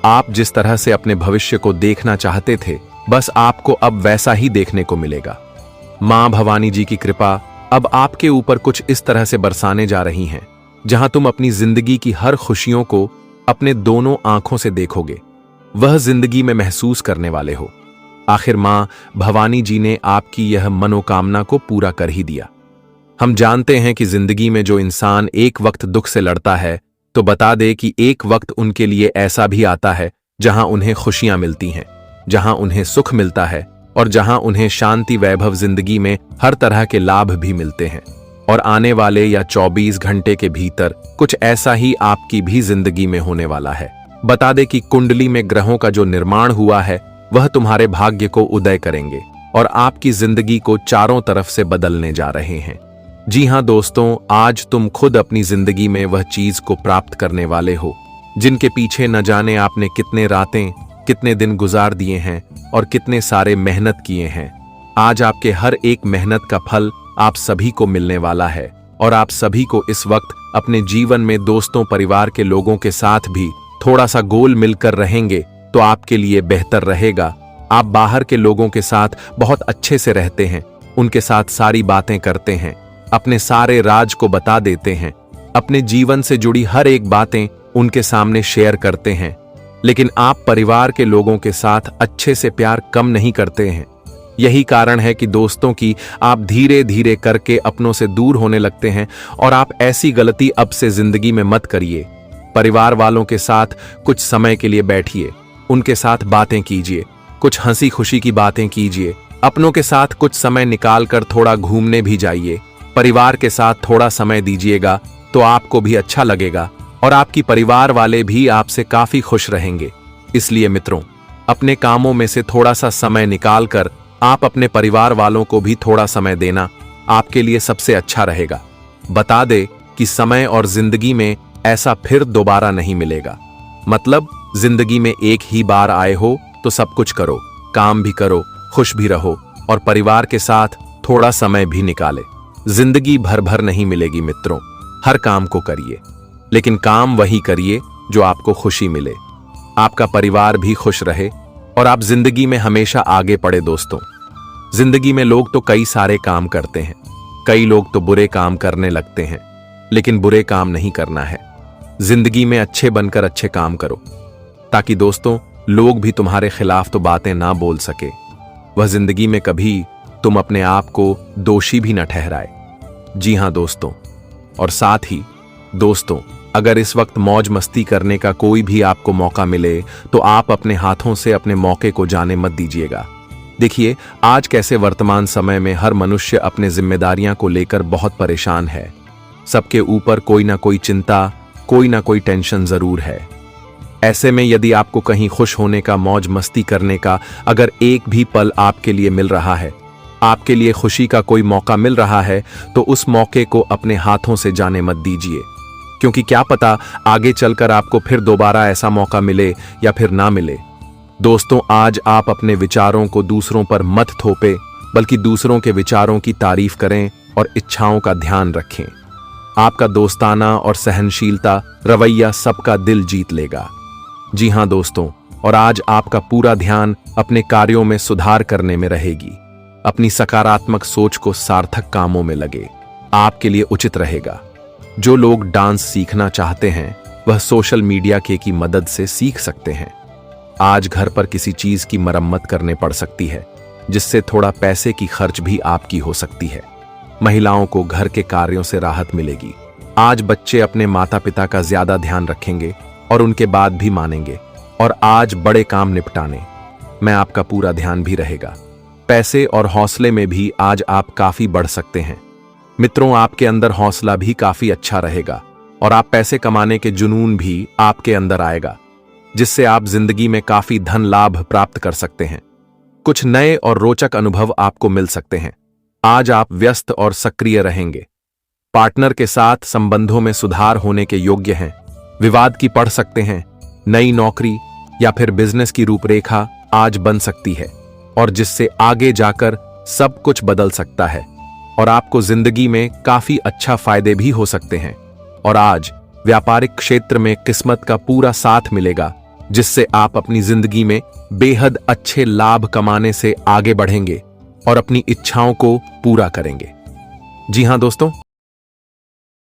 आप जिस तरह से अपने भविष्य को देखना चाहते थे बस आपको अब वैसा ही देखने को मिलेगा। मां भवानी जी की कृपा अब आपके ऊपर कुछ इस तरह से बरसाने जा रही हैं जहां तुम अपनी जिंदगी की हर खुशियों को अपने दोनों आंखों से देखोगे, वह जिंदगी में महसूस करने वाले हो। आखिर मां भवानी जी ने आपकी यह मनोकामना को पूरा कर ही दिया। हम जानते हैं कि जिंदगी में जो इंसान एक वक्त दुख से लड़ता है तो बता दे कि एक वक्त उनके लिए ऐसा भी आता है जहां उन्हें खुशियां मिलती हैं, जहां उन्हें सुख मिलता है और जहां उन्हें शांति वैभव जिंदगी में हर तरह के लाभ भी मिलते हैं। और आने वाले या 24 घंटे के भीतर कुछ ऐसा ही आपकी भी जिंदगी में होने वाला है। बता दे कि कुंडली में ग्रहों का जो निर्माण हुआ है वह तुम्हारे भाग्य को उदय करेंगे और आपकी जिंदगी को चारों तरफ से बदलने जा रहे हैं। जी हां दोस्तों, आज तुम खुद अपनी जिंदगी में वह चीज को प्राप्त करने वाले हो जिनके पीछे न जाने आपने कितने रातें, कितने दिन गुजार दिए हैं और कितने सारे मेहनत किए हैं। आज आपके हर एक मेहनत का फल आप सभी को मिलने वाला है और आप सभी को इस वक्त अपने जीवन में दोस्तों, परिवार के लोगों के साथ भी थोड़ा सा गोल मिलकर रहेंगे तो आपके लिए बेहतर रहेगा। आप बाहर के लोगों के साथ बहुत अच्छे से रहते हैं, उनके साथ सारी बातें करते हैं, अपने सारे राज को बता देते हैं, अपने जीवन से जुड़ी हर एक बातें उनके सामने शेयर करते हैं। लेकिन आप परिवार के लोगों के साथ अच्छे से प्यार कम नहीं करते हैं। यही कारण है कि दोस्तों की आप धीरे धीरे करके अपनों से दूर होने लगते हैं और आप ऐसी गलती अब से जिंदगी में मत करिए। परिवार वालों के साथ कुछ समय के लिए बैठिए, उनके साथ बातें कीजिए, कुछ हंसी खुशी की बातें कीजिए, अपनों के साथ कुछ समय निकालकर थोड़ा घूमने भी जाइए। परिवार के साथ थोड़ा समय दीजिएगा तो आपको भी अच्छा लगेगा और आपकी परिवार वाले भी आपसे काफी खुश रहेंगे। इसलिए मित्रों, अपने कामों में से थोड़ा सा समय निकालकर आप अपने परिवार वालों को भी थोड़ा समय देना आपके लिए सबसे अच्छा रहेगा। बता दे कि समय और जिंदगी में ऐसा फिर दोबारा नहीं मिलेगा। मतलब जिंदगी में एक ही बार आए हो तो सब कुछ करो, काम भी करो, खुश भी रहो और परिवार के साथ थोड़ा समय भी निकाले। जिंदगी भर भर नहीं मिलेगी मित्रों। हर काम को करिए, लेकिन काम वही करिए जो आपको खुशी मिले, आपका परिवार भी खुश रहे और आप जिंदगी में हमेशा आगे बढ़े। दोस्तों, जिंदगी में लोग तो कई सारे काम करते हैं, कई लोग तो बुरे काम करने लगते हैं, लेकिन बुरे काम नहीं करना है। जिंदगी में अच्छे बनकर अच्छे काम करो ताकि दोस्तों लोग भी तुम्हारे खिलाफ तो बातें ना बोल सके। वह जिंदगी में कभी तुम अपने आप को दोषी भी न ठहराए। जी हां दोस्तों, और साथ ही दोस्तों, अगर इस वक्त मौज मस्ती करने का कोई भी आपको मौका मिले तो आप अपने हाथों से अपने मौके को जाने मत दीजिएगा। देखिए, आज कैसे वर्तमान समय में हर मनुष्य अपने जिम्मेदारियां को लेकर बहुत परेशान है। सबके ऊपर कोई ना कोई चिंता, कोई ना कोई टेंशन जरूर है। ऐसे में यदि आपको कहीं खुश होने का, मौज मस्ती करने का अगर एक भी पल आपके लिए मिल रहा है, आपके लिए खुशी का कोई मौका मिल रहा है, तो उस मौके को अपने हाथों से जाने मत दीजिए, क्योंकि क्या पता आगे चलकर आपको फिर दोबारा ऐसा मौका मिले या फिर ना मिले। दोस्तों, आज आप अपने विचारों को दूसरों पर मत थोपे, बल्कि दूसरों के विचारों की तारीफ करें और इच्छाओं का ध्यान रखें। आपका दोस्ताना और सहनशीलता रवैया सबका दिल जीत लेगा। जी हां दोस्तों, और आज आपका पूरा ध्यान अपने कार्यों में सुधार करने में रहेगी। अपनी सकारात्मक सोच को सार्थक कामों में लगे, आपके लिए उचित रहेगा। जो लोग डांस सीखना चाहते हैं वह सोशल मीडिया की मदद से सीख सकते हैं। आज घर पर किसी चीज की मरम्मत करने पड़ सकती है, जिससे थोड़ा पैसे की खर्च भी आपकी हो सकती है। महिलाओं को घर के कार्यों से राहत मिलेगी। आज बच्चे अपने माता पिता का ज्यादा ध्यान रखेंगे और उनके बात भी मानेंगे, और आज बड़े काम निपटाने में आपका पूरा ध्यान भी रहेगा। पैसे और हौसले में भी आज आप काफी बढ़ सकते हैं। मित्रों, आपके अंदर हौसला भी काफी अच्छा रहेगा और आप पैसे कमाने के जुनून भी आपके अंदर आएगा, जिससे आप जिंदगी में काफी धन लाभ प्राप्त कर सकते हैं। कुछ नए और रोचक अनुभव आपको मिल सकते हैं। आज आप व्यस्त और सक्रिय रहेंगे। पार्टनर के साथ संबंधों में सुधार होने के योग्य हैं। विवाद की पढ़ सकते हैं। नई नौकरी या फिर बिजनेस की रूपरेखा आज बन सकती है, और जिससे आगे जाकर सब कुछ बदल सकता है और आपको जिंदगी में काफी अच्छा फायदे भी हो सकते हैं। और आज व्यापारिक क्षेत्र में किस्मत का पूरा साथ मिलेगा, जिससे आप अपनी जिंदगी में बेहद अच्छे लाभ कमाने से आगे बढ़ेंगे और अपनी इच्छाओं को पूरा करेंगे। जी हां दोस्तों,